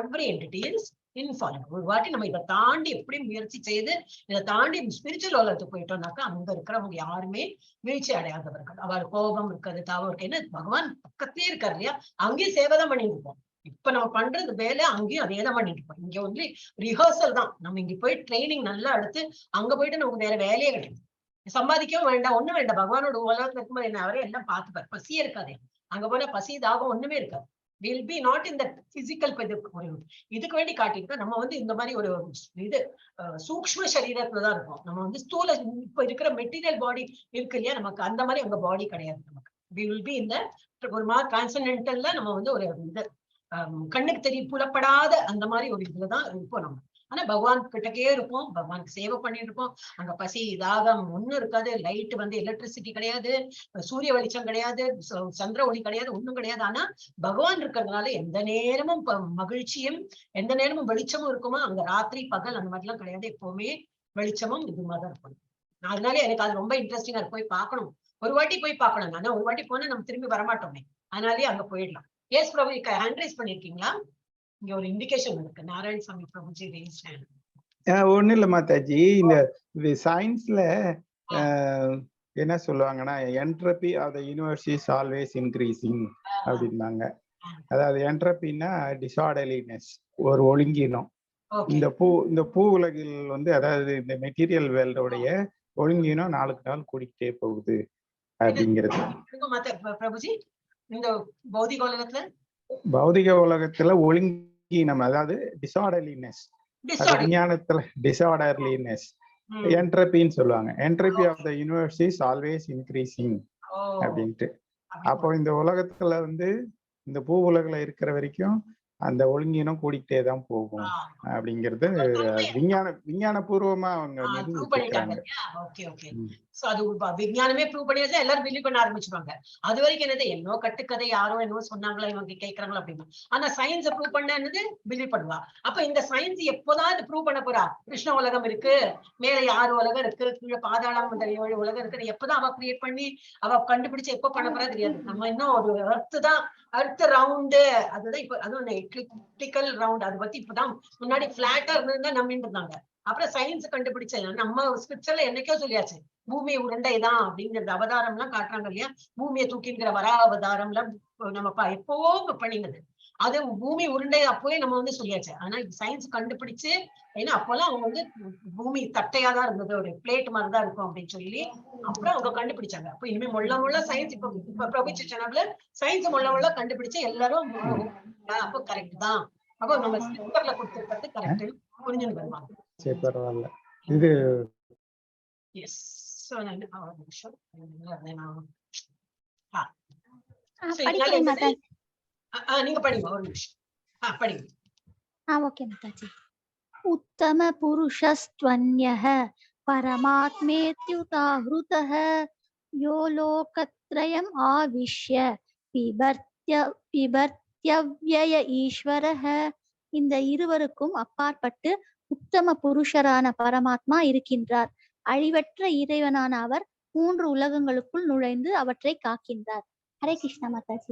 Every entity is infallible. ஒரு வாட்டி நம்ம இதை தாண்டி எப்படி முயற்சி செய்து இதை தாண்டி ஸ்பிரிச்சுவல் உலகத்துக்கு போயிட்டோம்னாக்கா அங்க இருக்கிறவங்க யாருமே வீழ்ச்சி அடையாதவர்கள். அவர் கோபம் இருக்காது, தாவம் இருக்கு. என்ன பகவான் பக்கத்திலே இருக்காரு இல்லையா, அங்கேயும் சேவைதான் பண்ணிட்டு இருப்போம். இப்ப நம்ம பண்றது வேலை, அங்கேயும் அதே தான் பண்ணிட்டு இருப்போம். இங்க ரிஹர்சல் தான். நம்ம இங்க போய் ட்ரைனிங் நல்லா எடுத்து அங்க போயிட்டு நமக்கு வேற வேலையே கிடையாது. சம்பாதிக்கவும் வேண்டாம், ஒண்ணும் வேண்டாம். பகவானோட உலகத்துல இருக்கும்போது என்ன அவரே எல்லாம் பார்த்துப்பாரு. பசியே இருக்காதே. அங்க போனா பசி தாகம் ஒண்ணுமே இருக்காது. will be not in the physical. இதுக்கு வேண்டி காட்டிட்டு நம்ம இந்த மாதிரி ஒரு இது சூக்ஷ்ம சரீரத்துலதான் இருக்கும். நம்ம ஸ்தூல இப்ப இருக்கிற மெட்டீரியல் பாடி இருக்கு இல்லையா, நமக்கு அந்த மாதிரி அங்க பாடி கிடையாது. நமக்கு we will be in the ஒரு மாதிரி டிரான்சென்டென்டல்ல நம்ம ஒரு இது கண்ணுக்கு புலப்படாத அந்த மாதிரி ஒரு இதுலதான் இருப்போம் நம்ம. ஆனா பகவான் கிட்டக்கே இருப்போம், பகவானுக்கு சேவை பண்ணிட்டு இருப்போம். அங்க பசி தாகம் ஒண்ணும் இருக்காது. லைட் எலக்ட்ரிசிட்டி கிடையாது, சூரிய வெளிச்சம் கிடையாது, சந்திர ஒளி கிடையாது, ஒண்ணும் கிடையாது. ஆனா பகவான் இருக்கிறதுனால எந்த நேரமும் மகிழ்ச்சியும் எந்த நேரமும் வெளிச்சமும் இருக்குமா. அங்க ராத்திரி பகல் அந்த மாதிரி எல்லாம் கிடையாது. எப்பவுமே வெளிச்சமும் இதுமாதான் இருக்கும். அதனால எனக்கு அது ரொம்ப இன்ட்ரெஸ்டிங்கா இருக்கு. போய் பார்க்கணும், ஒரு வாட்டி போய் பார்க்கணும். ஆனா ஒரு வாட்டி போனா நம்ம திரும்பி வரமாட்டோமே, அதனாலயே அங்க போயிடலாம். எஸ் பிரபு, ஹேண்ட் ரைஸ் பண்ணிருக்கீங்களா? இங்க ஒரு இண்டிகேஷன் இருக்கு. Narayanaswami Prabhuji raise hand. ஒண்ணு இல்ல மாதாஜி, இந்த சயின்ஸ்ல என்ன சொல்லுவாங்கன்னா, entropy of the universe is always increasing அப்படின்னாங்க. அதாவது என்ட்ரோபின்னா டிசார்டர்லினஸ், ஒரு ஒழுங்கீனம். இந்த பூ உலகில் வந்து, அதாவது இந்த மெட்டீரியல் வேர்ல்டோடைய ஒழுங்கீனம் நாளுக்கு நாள் கூடிக்கிட்டே போகுது அப்படிங்கிறது. பிரபுஜி, இந்த பௌதிக உலகத்துல ஒழுங்கீனம், அதாவது டிசார்டர்லினஸ், விஞ்ஞானத்துல டிசார்டர்லினஸ் என்ட்ரோபின்னு சொல்லுவாங்க. Entropy of the universe is always increasing அப்படின்ட்டு. அப்போ இந்த உலகத்துல வந்து, இந்த பூ உலகில இருக்கிற வரைக்கும் அந்த ஒழுங்கீனம் கூடிக்கிட்டே தான் போகும் அப்படிங்கிறது விஞ்ஞான பூர்வமா அவங்க நிரூபிச்சிருக்காங்க. அது விஞ்ஞானமே ப்ரூவ் பண்ணியாச்சு, எல்லாரும் பிலீவ் பண்ண ஆரம்பிச்சுவாங்க. அது வரைக்கும் என்னது, என்னோ கட்டுக்கதை, யாரோ என்னவோ சொன்னாங்களா, இவங்க கேட்கறாங்களோ அப்படின்னு. ஆனா சயின்ஸ் ப்ரூவ் பண்ணது பிலீவ் பண்ணுவா. அப்ப இந்த சயின்ஸ் எப்போதான் ப்ரூவ் பண்ண போறா? கிருஷ்ண உலகம் இருக்கு, மேல 6 உலகம் இருக்கு, கீழே பாதாளம் 7 உலகம் இருக்கு, எப்பதான் அவ கிரியேட் பண்ணி அவ கண்டுபிடிச்சு எப்ப பண்ண போறா தெரியாது. நம்ம இன்னும் ஒரு அடுத்த ரவுண்டு, அதுதான் இப்ப, அதுவும் எக்லிப்டிக்கல் ரவுண்ட், அதை பத்தி இப்பதான். முன்னாடி பிளாட்டா இருந்ததுதான் நம்பிட்டு இருந்தாங்க. அப்புறம் சயின்ஸ் கண்டுபிடிச்ச நம்ம ஸ்கிரிப்சர்ல என்னைக்கோ சொல்லியாச்சு, பூமி உருண்டைதான் அப்படிங்கிறது. அவதாரம் எல்லாம் காட்டுறாங்க இல்லையா, பூமியை தூக்கிங்கிற வரா அவதாரம்லாம் நம்ம எப்பவோ பண்ணினது. அது பூமி உருண்டை அப்பவே நம்ம வந்து சொல்லியாச்சு. ஆனா சயின்ஸ் கண்டுபிடிச்சு, ஏன்னா அப்பெல்லாம் அவங்க வந்து பூமி தட்டையாதான் இருந்தது, ஒரு பிளேட் மாதிரிதான் இருக்கும் அப்படின்னு சொல்லி அப்புறம் அவங்க கண்டுபிடிச்சாங்க. அப்ப இனிமே முள்ள சயின்ஸ், இப்ப பிரபுச்சு சேனல்ல சயின்ஸ் முள்ள கண்டுபிடிச்சு எல்லாரும் அப்போ கரெக்ட் தான். அப்போ நம்ம ஸ்லிப்பர்ல கொடுத்திருக்கிறது கரெக்ட் புரிஞ்சுன்னு வருவாங்க. சரி, பரவாயில்ல. இது எஸ், நீங்க படிங்க ஒரு நிமிஷம் படிங்க. ஓகே மாதாஜி. உத்தம புருஷஸ்த்வன்யஹ பரமாத்மேத்யுதாஹ்ருதஹ யோ லோகத்ரயம் ஆவிஷ்ய பிபர்த்யவ்யய ஈஸ்வரஹ. இந்த இருவருக்கும் அப்பாற்பட்டு உத்தம புருஷரான பரமாத்மா இருக்கின்றார். அழிவற்ற இறைவனான அவர் 3 உலகங்களுக்குள் நுழைந்து அவற்றை காக்கின்றார். ஹரே கிருஷ்ணா மாதாஜி.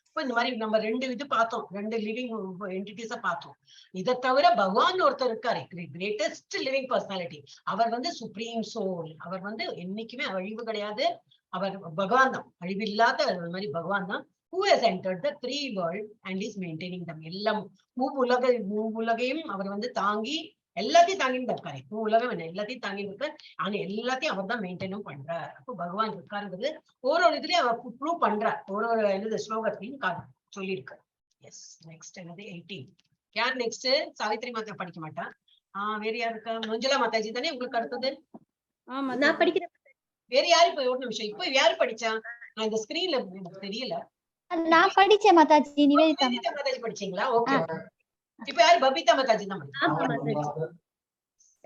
இப்ப இந்த மாதிரி நம்ம 2 இது பார்த்தோம், 2 லிவிங் என்டிட்டிஸ பார்த்தோம். இதை தவிர பகவான் ஒருத்தர் இருக்காரு, கிரேட்டஸ்ட் லிவிங் பர்சனாலிட்டி. அவர் வந்து சுப்ரீம் சோல். அவர் வந்து என்னைக்குமே அழிவு கிடையாது. அவர் பகவான் தான், அழிவில்லாத மாதிரி பகவான் தான். Who has entered the 3 world and is maintaining them. எல்லாம் மூவுலகையும் அவர் வந்து தாங்கி, எல்லாத்தையும் தாங்கிட்டு இருக்காரு. உலகம் என்ன எல்லாத்தையும் தாங்கிட்டு இருக்காரு. ஆனா எல்லாத்தையும் அவர் தான் மெயின்டைனும் பண்றார். அப்போ பகவான் இருக்காருங்கிறது ஒரு இதுலயும் அவர் ப்ரூவ் பண்றார். ஒரு என்னது ஸ்லோகத்தையும் சொல்லியிருக்கு. எஸ், நெக்ஸ்ட் என்னது 18. யார் நெக்ஸ்ட்? சாவித்ரி மாதா படிக்க மாட்டா. வேற யாரு இருக்கா? மஞ்சளா மாதாஜி தானே உங்களுக்கு அடுத்தது? நான் படிக்கிறேன். வேற யாரு? இப்ப ஒரு நிமிஷம், இப்ப யாரு படிச்சா? நான் இந்த ஸ்கிரீன்ல எனக்கு தெரியல. நான் படிச்சேன் மாதாஜி. நிவேதிதா மாதாஜி படிச்சீங்களா? ஓகே. இப்ப யாரு? பபிதா மாதாஜி தான்.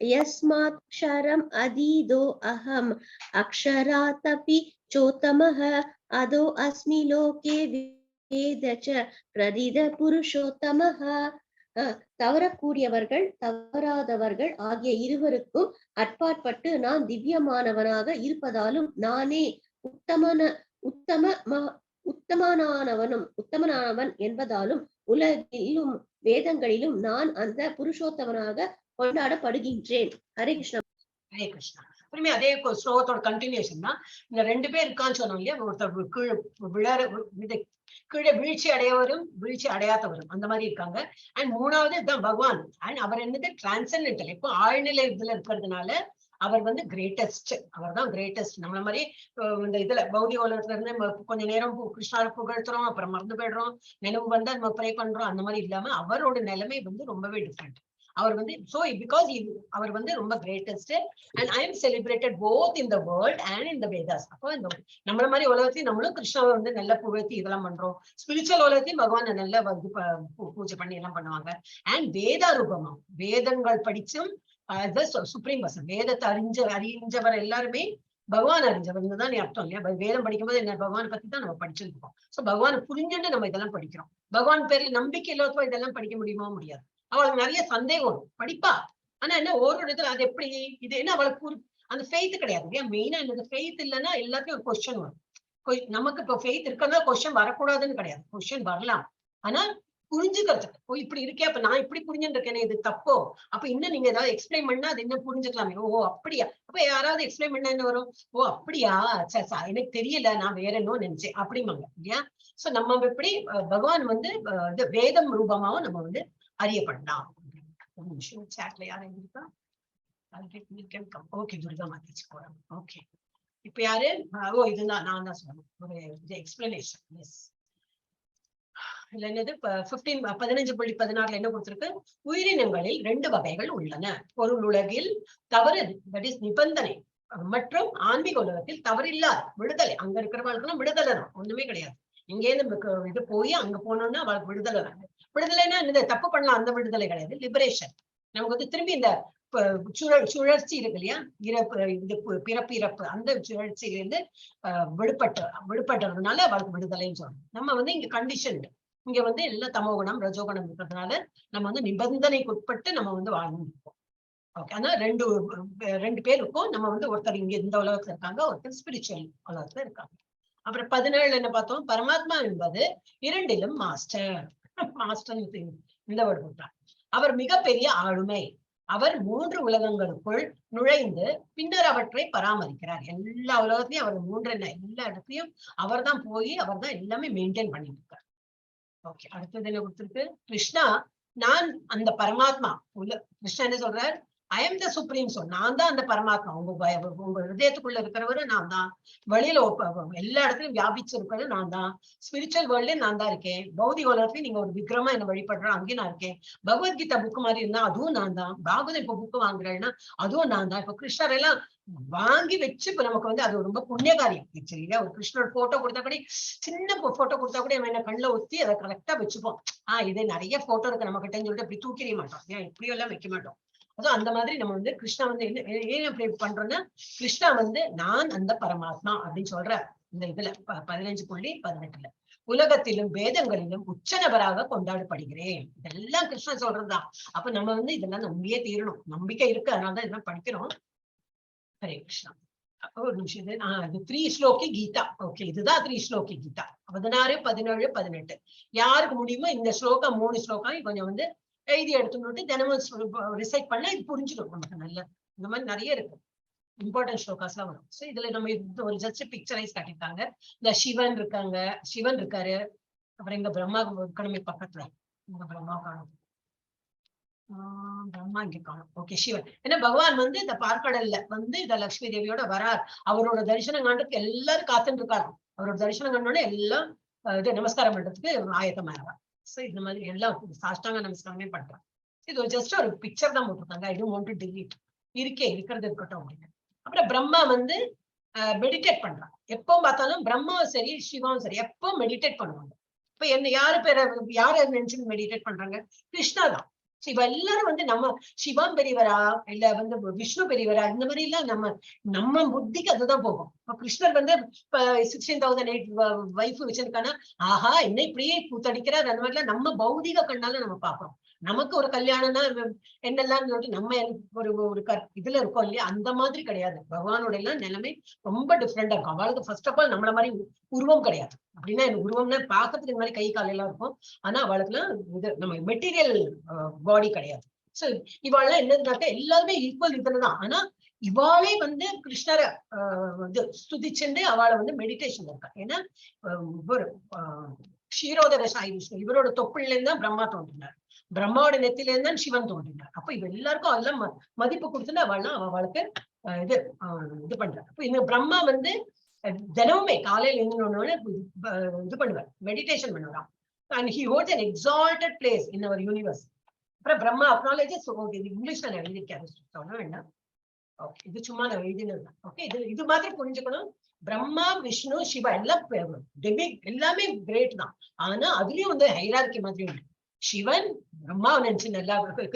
யஸ்மாக்ஷரம் அதீதோ அஹம் அக்ஷராதபி சோத்தமஹ அதோ அஸ்மி லோகே வேதச பிரதித புருஷோத்தமஹ. தவறக்கூடியவர்கள் தவறாதவர்கள் ஆகிய இருவருக்கும் அப்பாற்பட்டு நான் திவ்யமானவனாக இருப்பதாலும் நானே உத்தமனானவன் என்பதாலும் உலகிலும் வேதங்களிலும் நான் அந்த புருஷோத்தமனாக கொண்டாடப்படுகின்றேன். ஹரே கிருஷ்ணா. ஹரே கிருஷ்ணா. அதே ஸ்லோகத்தோட கண்டினியூஷன் தான். இந்த 2 பேர் இருக்கான்னு சொன்னோம் இல்லையா, ஒருத்தர் கீழே வீழ்ச்சி அடையவரும் வீழ்ச்சி அடையாதவரும் அந்த மாதிரி இருக்காங்க. அண்ட் 3வது தான் பகவான். அண்ட் அவர் என்னது டிரான்சென்டென்டல், இப்போ ஆழ்நிலை இதுல இருக்கிறதுனால அவர் வந்து கிரேட்டஸ்ட். அவர் தான் கிரேட்டஸ்ட். நம்மள மாதிரி இந்த இதுல பௌதிக உலகத்துல இருந்து கொஞ்ச நேரம் கிருஷ்ணாவை புகழ்த்துறோம், அப்புறம் மறந்து போயிடுறோம், நினைவு வந்தா நம்ம ப்ரே பண்றோம், அந்த மாதிரி இல்லாம அவரோட நிலைமை வந்து ரொம்பவே டிஃப்ரெண்ட். அவர் வந்து அவர் வந்து ரொம்ப greatest. And I am celebrated both in the world and in the Vedas. அப்போ இந்த நம்மள மாதிரி உலகத்தையும் நம்மளும் கிருஷ்ணாவை வந்து நல்லா புகழ்த்தி இதெல்லாம் பண்றோம். ஸ்பிரிச்சுவல் உலகத்தையும் பகவான் நல்லா பூஜை பண்ணி எல்லாம் பண்ணுவாங்க. அண்ட் வேதா ரூபமா, வேதங்கள் படிச்சும் சுப்ரீம் பர்சன், வேதத்தை அறிஞ்சவர் எல்லாருமே பகவான் அறிஞ்சவர் தான் அர்த்தம் இல்லையா? வேதம் படிக்கும்போது என்ன, பகவான் பத்தி தான் நம்ம படிச்சிருக்கோம். சோ பகவான் புரிஞ்சுட்டு நம்ம இதெல்லாம் படிக்கிறோம். பகவான் பேர்ல நம்பிக்கை இல்லாதப்போ இதெல்லாம் படிக்க முடியுமா? முடியாது. அவளுக்கு நிறைய சந்தேகம் படிப்பா, ஆனா என்ன ஒரு இடத்துல அது எப்படி இது என்ன அவளுக்கு அந்த ஃபெய்த் கிடையாது இல்லையா? மெயினா இந்த ஃபெய்த் இல்லைன்னா எல்லாத்தையும் ஒரு கொஸ்டின் வரும். நமக்கு இப்போ ஃபெய்த் இருக்கா கொஸ்டின் வரக்கூடாதுன்னு கிடையாது, கொஸ்டின் வரலாம். ஆனா புரிஞ்சுக்கிறதுக்கு ஓ இப்படி இருக்கே, அப்ப நான் இப்படி புரிஞ்சுட்டு இருக்கேன், இது தப்போ, அப்ப இன்னும் நீங்க ஏதாவது எக்ஸ்பிளைன் பண்ணா அது இன்னும் புரிஞ்சுக்கலாமே. ஓ அப்படியா, அப்ப யாராவது எக்ஸ்பிளைன் பண்ணா என்ன வரும்? ஓ அப்படியா, சரி எனக்கு தெரியல, நான் வேற என்ன நினைச்சேன் அப்படிமாங்க இல்லையா? சோ நம்ம எப்படி பகவான் வந்து வேதம் ரூபமாவும் நம்ம வந்து அறியப்படலாம். ஒரு நிமிஷம் சாட்ல யாரும் இருக்கா? ஓகே, துர்கா மாதாஜி போறோம். ஓகே, இப்ப யாரு? ஓ இதுதான் நான் தான் சொல்லணும், ஒரு எக்ஸ்பிளனேஷன். எஸ், இதுல என்னது 15.16 என்ன கொடுத்திருக்கு? உயிரினங்களில் 2 வகைகள் உள்ளன. பொருள் உலகில் தவறு, தட் இஸ் நிபந்தனை, மற்றும் ஆன்மீக உலகத்தில் தவறில்லாத விடுதலை. அங்க இருக்கிறவர்களுக்கு விடுதலை தான், ஒண்ணுமே கிடையாது. இங்கே இது போய் அங்க போனோம்னா அவளுக்கு விடுதலை தான். விடுதலைன்னா என்னது? தப்பு பண்ணலாம், அந்த விடுதலை கிடையாது. லிபரேஷன். நமக்கு வந்து திரும்பி இந்த சுழற்சி இருக்கு இல்லையா, இது பிறப்பு இறப்பு, அந்த சுழற்சியிலிருந்து விடுபட்டதுனால அவளுக்கு விடுதலைன்னு சொல்லணும். நம்ம வந்து இங்க கண்டிஷன், இங்க வந்து எல்லாம் தமோகுணம் ரஜோகுணம் இருக்கிறதுனால நம்ம வந்து நிபந்தனைக்கு உட்பட்டு நம்ம வந்து வாழ்ந்துருக்கோம். ஓகே, ஆனா ரெண்டு பேர் இருக்கும். நம்ம வந்து ஒருத்தர் இங்க இந்த உலகத்துல இருக்காங்க, ஒருத்தர் ஸ்பிரிச்சுவல் உலகத்துல இருக்காங்க. அப்புறம் 17 என்ன பார்த்தோம்? பரமாத்மா என்பது இரண்டிலும் மாஸ்டர். மாஸ்டர் இந்த வேர்டு போட்டார். அவர் மிகப்பெரிய ஆளுமை. அவர் 3 உலகங்களுக்குள் நுழைந்து பின்னர் அவற்றை பராமரிக்கிறார். எல்லா உலகத்தையும் அவர் 3 எல்லா இடத்தையும் அவர் தான் போய் அவர் தான் எல்லாமே மெயின்டைன் பண்ணிட்டு இருக்கார். ஓகே, அடுத்தது என்ன கொடுத்திருக்கு? கிருஷ்ணா, நான் அந்த பரமாத்மா. கிருஷ்ணா என்ன சொல்றார்? I am the supreme soul. நான் தான் அந்த பரமாத்மா. உங்க ஹிருதயத்துக்குள்ள இருக்கிறவரு நான் தான். வெளியில எல்லா இடத்துலயும் வியாபிச்சு இருக்கிறது நான் தான். ஸ்பிரிச்சுவல் வேர்ல்ட்லயும் நான் தான் இருக்கேன். பௌதிக உலகத்துலயும் நீங்க ஒரு விக்ரமா என்ன வழிபடுறோம், அங்கேயும் நான் இருக்கேன். பகவத்கீதா புக்கு மாதிரி இருந்தா அதுவும் நான் தான். பாகவதம் இப்ப புக்கு வாங்குறேன்னா அதுவும் நான் தான். இப்ப கிருஷ்ணர் எல்லாம் வாங்கி வச்சு இப்ப நமக்கு வந்து அது ரொம்ப புண்ணிய காரியம். சரிங்களா? ஒரு கிருஷ்ணர் போட்டோ கொடுத்தா கூட, சின்ன போட்டோ கொடுத்தா கூட நம்ம என்ன கண்ணில் ஒத்தி அதை கரெக்டா வச்சுப்போம். இது நிறைய போட்டோ இருக்கு நம்ம கிட்டன்னு சொல்லிட்டு அப்படி தூக்கிட மாட்டோம். ஏன் இப்படியும் எல்லாம் வைக்க மாட்டோம். அதுவும் அந்த மாதிரி நம்ம வந்து கிருஷ்ணா வந்து ஏன் அப்படி பண்றோம்னா, கிருஷ்ணா வந்து நான் அந்த பரமாத்மா அப்படின்னு சொல்ற இந்த இதுல 15.18 உலகத்திலும் வேதங்களிலும் உச்சநபராக கொண்டாடப்படுகிறேன். இதெல்லாம் கிருஷ்ணன் சொல்றதுதான். அப்ப நம்ம வந்து இதெல்லாம் நம்பியே தீரணும். நம்பிக்கை இருக்கு, அதனாலதான் இதெல்லாம் படிக்கிறோம். ஹரே கிருஷ்ணா. ஒரு நிமிஷம், இது 3 ஸ்லோகி கீதா. ஓகே, இதுதான் 3 ஸ்லோகி கீதா. 16, 17, 18 யாருக்கு முடியுமோ இந்த ஸ்லோகம் 3 ஸ்லோகம் கொஞ்சம் வந்து எழுதி எடுத்துட்டு தினமும் ரிசைட் பண்ணா இது புரிஞ்சிடும் நமக்கு. நல்ல இந்த மாதிரி நிறைய இருக்கு, இம்பார்ட்டன்ட் ஸ்லோகாஸ் எல்லாம் வரும். சோ இதுல நம்ம ஒரு ஜஸ்ட் பிக்சரைஸ் காட்டிருக்காங்க. இந்த சிவன் இருக்காங்க, சிவன் இருக்காரு. அப்புறம் இங்க பிரம்மா இருக்கணுமே பக்கத்துல, இங்க பிரம்மா காணும், பிரம்மா இங்க காணும். ஓகே, சிவன். ஏன்னா பகவான் வந்து இந்த பார்க்கடல்ல வந்து இந்த லட்சுமி தேவியோட வரார். அவரோட தரிசனம் காண்றதுக்கு எல்லாரும் காத்துட்டு இருக்காரு. அவரோட தரிசனம் கண்டோட எல்லாம் இது நமஸ்காரம் பண்றதுக்கு ஆயத்தமாயிடுவார். சோ இந்த மாதிரி எல்லாம் சாஷ்டாங்க நமஸ்காரமே பண்றாங்க. இது ஜஸ்ட் ஒரு பிக்சர் தான் போட்டிருக்காங்க. I don't want to delete. இருக்கிறது இருக்கட்டும் அப்படின்னு. அப்புறம் பிரம்மா வந்து மெடிடேட் பண்றாங்க. எப்பவும் பார்த்தாலும் பிரம்மாவும் சரி சிவாவும் சரி எப்பவும் மெடிடேட் பண்ணுவாங்க. இப்ப என்ன யாரை நினைச்சு மெடிடேட் பண்றாங்க? கிருஷ்ணா தான். இவ எல்லாரும் வந்து நம்ம சிவம் பெரியவரா இல்ல வந்து விஷ்ணு பெரியவரா இந்த மாதிரி எல்லாம் நம்ம புத்திக்கு அதுதான் போகும். இப்ப கிருஷ்ணர் வந்து இப்ப 16,008 வைஃப் வச்சிருக்கானா, ஆஹா என்ன இப்படியே கூத்தடிக்கிறார், அந்த மாதிரிலாம் நம்ம பௌதிக கண்ணால நம்ம பாக்குறோம். நமக்கு ஒரு கல்யாணம்னா என்னெல்லாம் நம்ம ஒரு இதுல இருக்கோம் இல்லையா, அந்த மாதிரி கிடையாது. பகவானோட எல்லாம் நிலைமை ரொம்ப டிஃப்ரெண்டா இருக்கும். அவளுக்கு ஃபர்ஸ்ட் ஆஃப் ஆல் நம்மள மாதிரி உருவம் கிடையாது. அப்படின்னா எனக்கு உருவம்னா பாக்கிறதுக்கு இந்த மாதிரி கை கால் எல்லாம் இருக்கும். ஆனா அவளுக்குலாம் இது நம்ம மெட்டீரியல் பாடி கிடையாது. சோ இவாள்லாம் என்னதுனாக்கா எல்லாருமே ஈக்குவல் இதுலதான். ஆனா இவாளே வந்து கிருஷ்ணரை வந்து ஸ்துதிச்சுண்டு அவளை வந்து மெடிடேஷன் இருக்கா. ஏன்னா க்ஷீரோதக சாய் விஷ்ணு இவரோட தொப்புல இருந்து தான் பிரம்மா தோன்றினார். பிரம்மாவோட நெத்தில இருந்து தான் சிவன் தோன்றினார். அப்ப இவ எல்லாருக்கும் அதெல்லாம் மதிப்பு கொடுத்துட்டு அவளுக்கு இது பண்றாரு. அப்ப இந்த பிரம்மா வந்து தினமுமே காலையில எழுந்தோடனே இது பண்ணுவார், meditation பண்ணுவாராம். And he holds an exalted place in our universe. அப்புறம் பிரம்மா அக்னாலேஜஸ். ஓகே, இது இங்கிலீஷ்ல நான் எழுதியிருக்கேன், சொல்ல வேண்டாம். ஓகே, இது சும்மா நான் எழுதினது. ஓகே, இது மாதிரி புரிஞ்சுக்கணும். பிரம்மா விஷ்ணு சிவா எல்லாம் எல்லாமே கிரேட் தான். ஆனா அதுலயும் வந்து ஹைரார்கி மாதிரி உண்டு. சிவன் பிரம்மாவை நினைச்சு நல்லா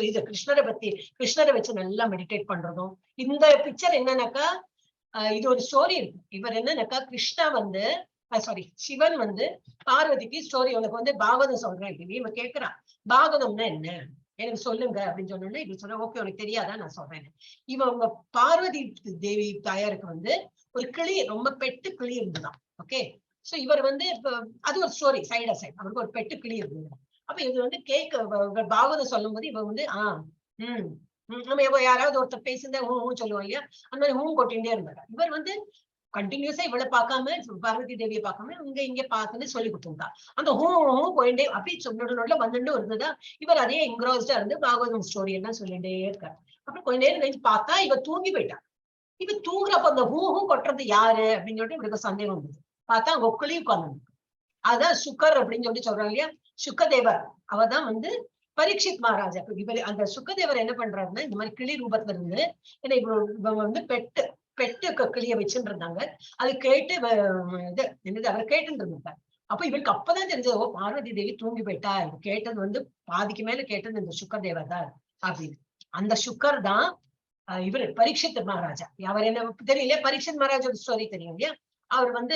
இது கிருஷ்ணரை வச்சு நல்லா மெடிடேட் பண்றதும். இந்த பிக்சர் என்னன்னாக்கா இது ஒரு ஸ்டோரி இருக்கு. இவர் என்னன்னாக்கா கிருஷ்ணா வந்து சிவன் வந்து பார்வதிக்கு ஸ்டோரி உனக்கு வந்து பாகவதம் சொல்றேன். இவன் கேட்கிறான், பாகவதம்னா என்ன? எனக்கு சொல்லுங்க அப்படின்னு சொன்னோன்னே இவன் சொன்ன ஓகே உனக்கு தெரியாதா நான் சொல்றேன். இவன் உங்க பார்வதி தேவி தாயாருக்கு வந்து ஒரு கிளி, ரொம்ப பெட்டு கிளி இருந்துதான். ஓகே, சோ இவர் வந்து அது ஒரு ஸ்டோரி சைட் அவருக்கு ஒரு பெட்டு கிளி இருந்தது. அப்ப இது வந்து பாகவதம் சொல்லும் போது இவன் வந்து நம்ம யாராவது ஒருத்தர் பேசுந்தா சொல்லுவோம் இல்லையா, அந்த மாதிரி கொட்டிகிட்டே இருந்தாங்க. இவர் வந்து கண்டினியூஸா இவ்வளவு பார்க்காம பார்வதி தேவியை பார்க்காம இங்க பார்த்துன்னு சொல்லி கொடுத்துருந்தா. அந்த போயிட்டே அப்படி நோட்ல வந்துட்டு இருந்ததா. இவர் அதே என்க்ரோஸ்டா இருந்து பாகவதம் ஸ்டோரி எல்லாம் சொல்லிட்டே இருக்காரு. அப்புறம் கொஞ்ச நேரம் கழிச்சு பார்த்தா இவ தூங்கி போயிட்டா. இவ தூங்குறப்ப அந்த கொட்டுறது யாரு அப்படின்னு சொல்லிட்டு இவருக்கு சந்தேகம் வந்தது. பார்த்தா அங்க கிளி உட்கார்ந்து. அதான் சுக்கர் அப்படின்னு சொல்லி சொல்றாங்க இல்லையா, சுக்கதேவர். அவதான் வந்து பரீட்சித் மகாராஜா. இவர் அந்த சுக்கதேவர் என்ன பண்றாருன்னா இந்த மாதிரி கிளி ரூபத்துல இருந்து, ஏன்னா இவங்க வந்து பெட்டு கிளிய வச்சுட்டு இருந்தாங்க. அது கேட்டு இது என்னது அவர் கேட்டுட்டு இருந்தார். அப்ப இவருக்கு அப்பதான் தெரிஞ்சது, பார்வதி தேவி தூங்கி போயிட்டா. கேட்டது வந்து பாதிக்கு மேல கேட்டது இந்த சுக்கதேவர் தான் அப்படின்னு. அந்த சுக்கர் தான் இவர் பரீட்சித் மகாராஜா. அவர் என்ன தெரியல, பரீட்சித் மகாராஜோட ஸ்டோரி தெரியும் இல்லையா. அவர் வந்து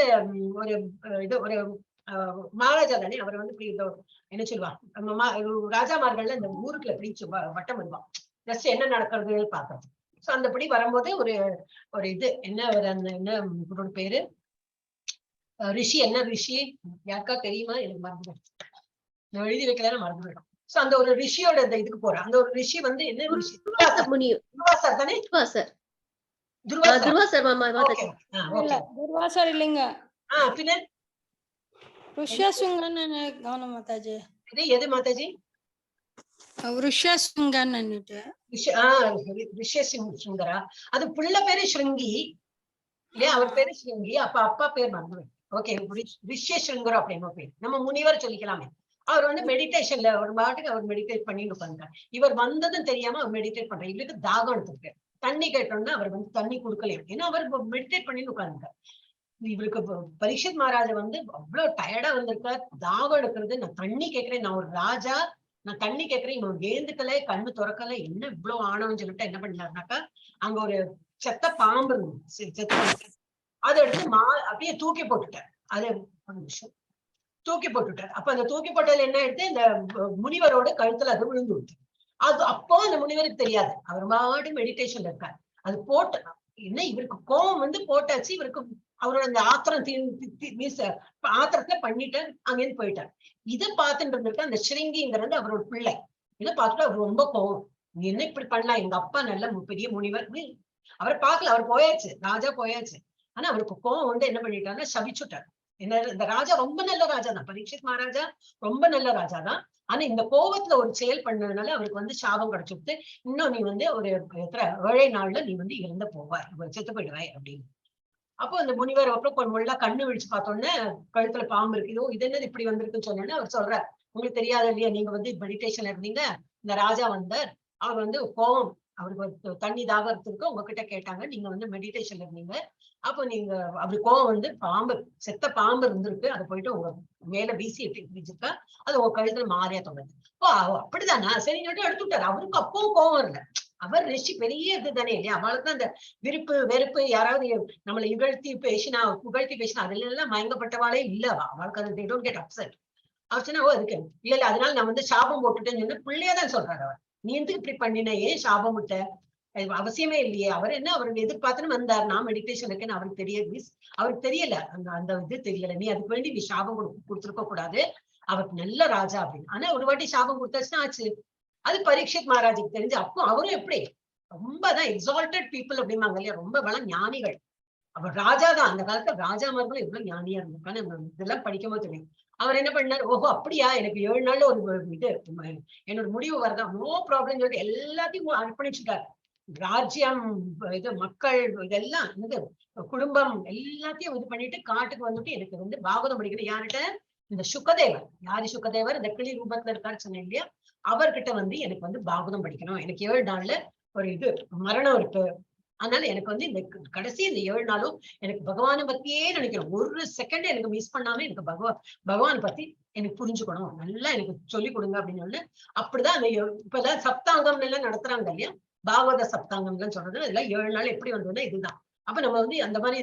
ஒரு மகாராஜா தானே. அவர் வந்து என்ன சொல்லுவா, ராஜாமார்கள்ல இந்த ஊருக்குள்ள எப்படி வட்டம் வருவான், ஜஸ்ட் என்ன நடக்கிறது பாக்குறது. சோ அந்தபடி வரும்போது ஒரு இது என்ன அந்த என்ன இவரோட பேரு ரிஷி, என்ன ரிஷி யாருக்கா தெரியுமா? எனக்கு மறந்து நான் எழுதி வைக்கல, மறந்து போயிடும். சோ அந்த ஒரு ரிஷியோட இதுக்கு போறேன். அந்த ஒரு ரிஷி வந்து என்ன ரிஷி, துர்வாசர் தானே. துர்வாசர் இல்லைங்க, பின்ன மாதாஜி. எது மாதாஜி? ரிஷசிங்கரா, அது புள்ள பேரு ஸ்ருங்கி இல்லையா, அவர் பேரு ஸ்ருங்கி. அப்பா பேர் மறந்து. ஓகே, ரிஷசிங்கர் அப்படின்னு பேர். நம்ம முனிவர் சொல்லிக்கலாமே. அவர் வந்து மெடிடேஷன்ல ஒரு பாட்டுக்கு அவர் மெடிடேட் பண்ணிட்டு உட்கார்ந்தார். இவர் வந்ததும் தெரியாம அவர் மெடிடேட் பண்றாரு. இவருக்கு தாகம் எடுத்துருக்கு. தண்ணி கேட்டோம்னா அவர் வந்து தண்ணி கொடுக்கலையா, ஏன்னா அவர் மெடிடேட் பண்ணிட்டு உட்கார்ந்தார். இவருக்கு பரீட்சித் மகாராஜா வந்து அவ்வளவு டயர்டா வந்திருக்கார். தாகம் எடுக்கிறது. நான் தண்ணி கேட்கிறேன், நான் ஒரு ராஜா, நான் தண்ணி கேட்கிறேன். இவன் ஏந்துக்கல, கண்ணு திறக்கல, என்ன இவ்வளவு ஆணவம் சொல்லிட்டு என்ன பண்ணாருனாக்கா, அங்க ஒரு செத்த பாம்பு செத்து அதை எடுத்து அப்படியே தூக்கி போட்டுட்டார். அது ஒரு நிமிஷம் தூக்கி போட்டுட்டார். அப்ப அந்த தூக்கி போட்டதுல என்ன எடுத்து இந்த முனிவரோட கழுத்துல அது விழுந்து விட்டு. அது அப்போ அந்த முனிவருக்கு தெரியாது, அவர் மாடு மெடிடேஷன்ல இருக்காரு. அது போட்டு என்ன இவருக்கு கோபம் வந்து போட்டாச்சு. இவருக்கு அவரோட அந்த ஆத்திரம் ஆத்திரத்துல பண்ணிட்டு அங்கேருந்து போயிட்டார். இதை பார்த்துட்டு இருந்திருக்க அந்த ஸ்ருங்கிங்கிறது அவரோட பிள்ளை. இதை பார்த்துட்டு அவர் ரொம்ப கோவம், நீ என்ன இப்படி பண்ணலாம், எங்க அப்பா நல்ல பெரிய முனிவர். அவரை பார்க்கல, அவர் போயாச்சு, ராஜா போயாச்சு. ஆனா அவருக்கு கோவம் வந்து என்ன பண்ணிட்டாருன்னா சபிச்சுட்டார். என்ன, இந்த ராஜா ரொம்ப நல்ல ராஜா தான், பரீட்சித் மகாராஜா ரொம்ப நல்ல ராஜா தான். ஆனா இந்த கோவத்துல ஒரு செயல் பண்ணதுனால அவருக்கு வந்து சாபம் கிடைச்சுட்டு, இன்னும் நீ வந்து ஒரு 7 நாள்ல நீ வந்து இறந்து போவாய், செத்து போயிடுவாய் அப்படின்னு. அப்போ அந்த முனிவர் அப்புறம் முள்ளா கண்ணு விழிச்சு பார்த்தோன்னே கழுத்துல பாம்பு இருக்கு. இது என்னது இப்படி வந்திருக்குன்னு சொன்னோன்னே அவர் சொல்றார், உங்களுக்கு தெரியாது இல்லையா, நீங்க வந்து மெடிடேஷன்ல இருந்தீங்க, இந்த ராஜா வந்தார், அவர் வந்து கோவம், அவருக்கு தண்ணி தாகத்துக்கு உங்ககிட்ட கேட்டாங்க, நீங்க வந்து மெடிடேஷன்ல இருந்தீங்க, அப்போ நீங்க அப்படி கோவம் வந்து பாம்பு, செத்த பாம்பு இருந்திருக்கு, அதை போயிட்டு உங்க மேல வீசி வீச்சிருக்கா, அது உங்க கழுத்துல மாறியா தொங்குது. அப்படிதானா, சரி எடுத்து விட்டாரு. அவருக்கு அப்பவும் கோவம் இல்ல, அவர் ரிஷி, பெரிய இது தானே இல்லையா. அவளுக்கு அந்த விருப்பு வெறுப்பு, யாராவது நம்மளை புகழ்த்தி பேசினா அதுல எல்லாம் மயங்கப்பட்டவாளே இல்ல. அவளுக்கு அது they don't get upset. அவர் சொன்னா அதுக்கு இல்ல அதனால நான் வந்து சாபம் போட்டுட்டேன்னு சொல்லி பிள்ளையாதான் சொல்றாரு. அவர் நீ எதுக்கு இப்படி பண்ணின, ஏன் சாபம் விட்ட, அவசியமே இல்லையே. அவர் என்ன, அவருக்கு எதிர்பார்த்துன்னு வந்தார், நான் மெடிடேஷன் இருக்கேன்னு அவருக்கு தெரியாது, அவருக்கு தெரியல, அந்த இது தெரியல. நீ அதுக்கு வேண்டி நீ சாபம் கொடுத்துருக்க கூடாது, அவருக்கு நல்ல ராஜா அப்படின்னு. ஆனா ஒரு வாட்டி சாபம் கொடுத்தாச்சுன்னா ஆச்சு. அது பரீட்சித் மகாராஜுக்கு தெரிஞ்சு. அப்போ அவரும் எப்படி ரொம்பதான் எக்ஸால்டட் பீப்புள் அப்படிம்பாங்க இல்லையா, ரொம்ப பலம் ஞானிகள். அவர் ராஜா தான், அந்த காலத்துல ராஜாமார்களும் எவ்வளவு ஞானியா இருந்திருக்கான்னு இதெல்லாம் படிக்கும்போது தெரியும். அவர் என்ன பண்ணாரு, ஓஹோ அப்படியா, எனக்கு 7 நாள்ல ஒரு இது என்னோட முடிவு வரதான், நோ ப்ராப்ளம் சொல்லிட்டு எல்லாத்தையும் அர்ப்பணிச்சுட்டாரு. ராஜ்யம், இது மக்கள், இதெல்லாம் இந்த குடும்பம் எல்லாத்தையும் இது பண்ணிட்டு காட்டுக்கு வந்துட்டு எனக்கு வந்து பாகவதம் படிக்கணும். யார்கிட்ட, இந்த சுக்கதேவர். யாரு சுக்கதேவர், இந்த கிளி ரூபத்துல இருக்காரு சொன்னேன் இல்லையா, அவர்கிட்ட வந்து எனக்கு வந்து பாகவதம் படிக்கணும், எனக்கு 7 நாள்ல ஒரு இது மரணம் இருக்கு, அதனால எனக்கு வந்து இந்த கடைசி இந்த 7 நாளும் எனக்கு பகவானை பத்தியே நினைக்கணும், ஒரு செகண்ட் எனக்கு மிஸ் பண்ணாம எனக்கு பகவான் பத்தி எனக்கு புரிஞ்சுக்கணும், நல்லா எனக்கு சொல்லிக் கொடுங்க அப்படின்னு சொல்லி. அப்படிதான் அந்த இப்பதான் சப்தாங்கம் எல்லாம் நடத்துறாங்க இல்லையா, பாகவத சப்தாங்கம் எல்லாம் சொல்றது, அதெல்லாம் 7 நாள் எப்படி வந்ததுன்னா இதுதான். அப்ப நம்ம வந்து அந்த மாதிரி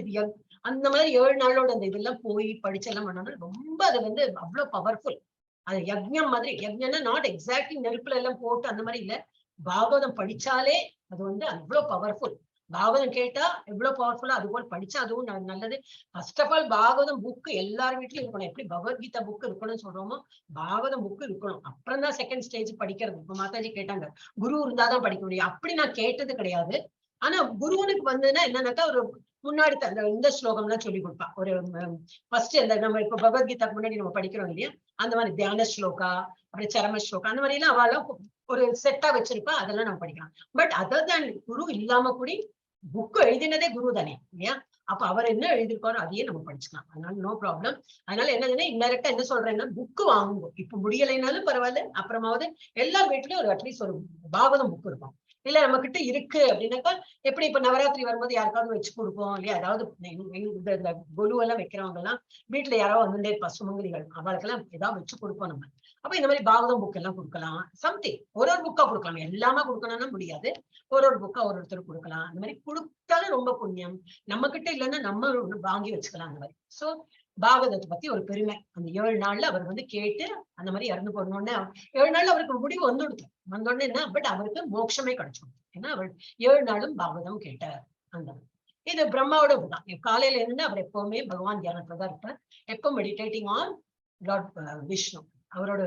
7 நாளோட அந்த இதெல்லாம் போய் படிச்செல்லாம் பண்ணோம்னா ரொம்ப அது வந்து அவ்வளவு பவர்ஃபுல். அது யஜ்ஞம் மாதிரி. யஜ்ஞம்னா நாட் எக்ஸாக்ட்லி நெருப்புல எல்லாம் போட்டு அந்த மாதிரி இல்ல. பாகவதம் படிச்சாலே அது வந்து அவ்வளவு பவர்ஃபுல். பாகவதம் கேட்டா எவ்வளவு பவர்ஃபுல்லா, அது போல் படிச்சா அதுவும் நல்லது. First of all Bhagavatam book எல்லார் வீட்லயும் இருக்கணும். எப்படி பகவத்கீதா புக் இருக்கணும்னு சொல்றோமோ பாகவதம் புக் இருக்கணும். அப்புறம் தான் செகண்ட் ஸ்டேஜ் படிக்கிறது. இப்ப மாதாஜி கேட்டாங்க குரு இருந்தாதான் படிக்க முடியும். அப்படி நான் கேட்டது கிடையாது. ஆனா குருவனுக்கு வந்ததுன்னா என்னன்னாக்கா ஒரு முன்னாடி இந்த ஸ்லோகம்லாம் சொல்லி கொடுப்பா. ஒரு ஃபர்ஸ்ட் இந்த நம்ம இப்ப பகவத்கீதாக்கு முன்னாடி நம்ம படிக்கிறோம் இல்லையா, அந்த மாதிரி தியான ஸ்லோகா, அப்புறம் சரம ஸ்லோகா, அந்த மாதிரி எல்லாம் அவெல்லாம் ஒரு செட்டா வச்சிருப்பா. அதெல்லாம் நம்ம படிக்கலாம். பட் அதர் தான் குரு இல்லாம கூட புக் எழுதினதே குரு தானே இல்லையா? அப்ப அவர் என்ன எழுதியிருக்காரோ அதையே நம்ம படிச்சுக்கலாம். அதனால நோ ப்ராப்ளம். அதனால என்னதுன்னா இன்டெரக்டா என்ன சொல்றேன்னா புக்கு வாங்குவோம். இப்ப முடியலைனாலும் பரவாயில்ல, அப்புறமாவது எல்லா வீட்லயும் ஒரு அட்லீஸ்ட் ஒரு பாகவதம் புக் இருக்கும். இல்ல நம்ம கிட்ட இருக்கு அப்படின்னாக்கா எப்படி இப்ப நவராத்திரி வரும்போது யாருக்காவது வச்சு கொடுப்போம் இல்லையா? அதாவது இந்த கொலு எல்லாம் வைக்கிறவங்க எல்லாம் வீட்டுல யாராவது வந்துட்டே இருப்பா, சுமங்கலிகள், அவளுக்கெல்லாம் ஏதாவது வச்சு கொடுப்போம் நம்ம. அப்ப இந்த மாதிரி பாகவதம் புக் எல்லாம் கொடுக்கலாம். சம்திங் ஒரு புக்கா கொடுக்கலாம். எல்லாமே கொடுக்கணும்னா முடியாது. ஒரு புக்கா ஒருத்தர் கொடுக்கலாம். அந்த மாதிரி கொடுத்தாலும் ரொம்ப புண்ணியம். நம்ம கிட்ட இல்லைன்னா நம்ம வாங்கி வச்சுக்கலாம் அந்த மாதிரி. சோ பாகவதத்தை பத்தி ஒரு பெருமை. அந்த 7 நாள்ல அவர் வந்து கேட்டு அந்த மாதிரி இறந்து போடணும்னு 7 நாள்ல அவருக்கு முடிவு வந்துடுது. வந்தோடனே என்ன, பட் அவருக்கு மோட்சமே கிடைச்சிடும். ஏன்னா அவர் 7 நாளும் பாகவதம் கேட்டார். அந்த இது பிரம்மாவோட இதுதான். காலையில இருந்து அவர் எப்பவுமே பகவான் தியானத்துல தான் இருப்பார். எப்போ மெடிடேட்டிங் ஆன் லார்ட் விஷ்ணு. அவரோட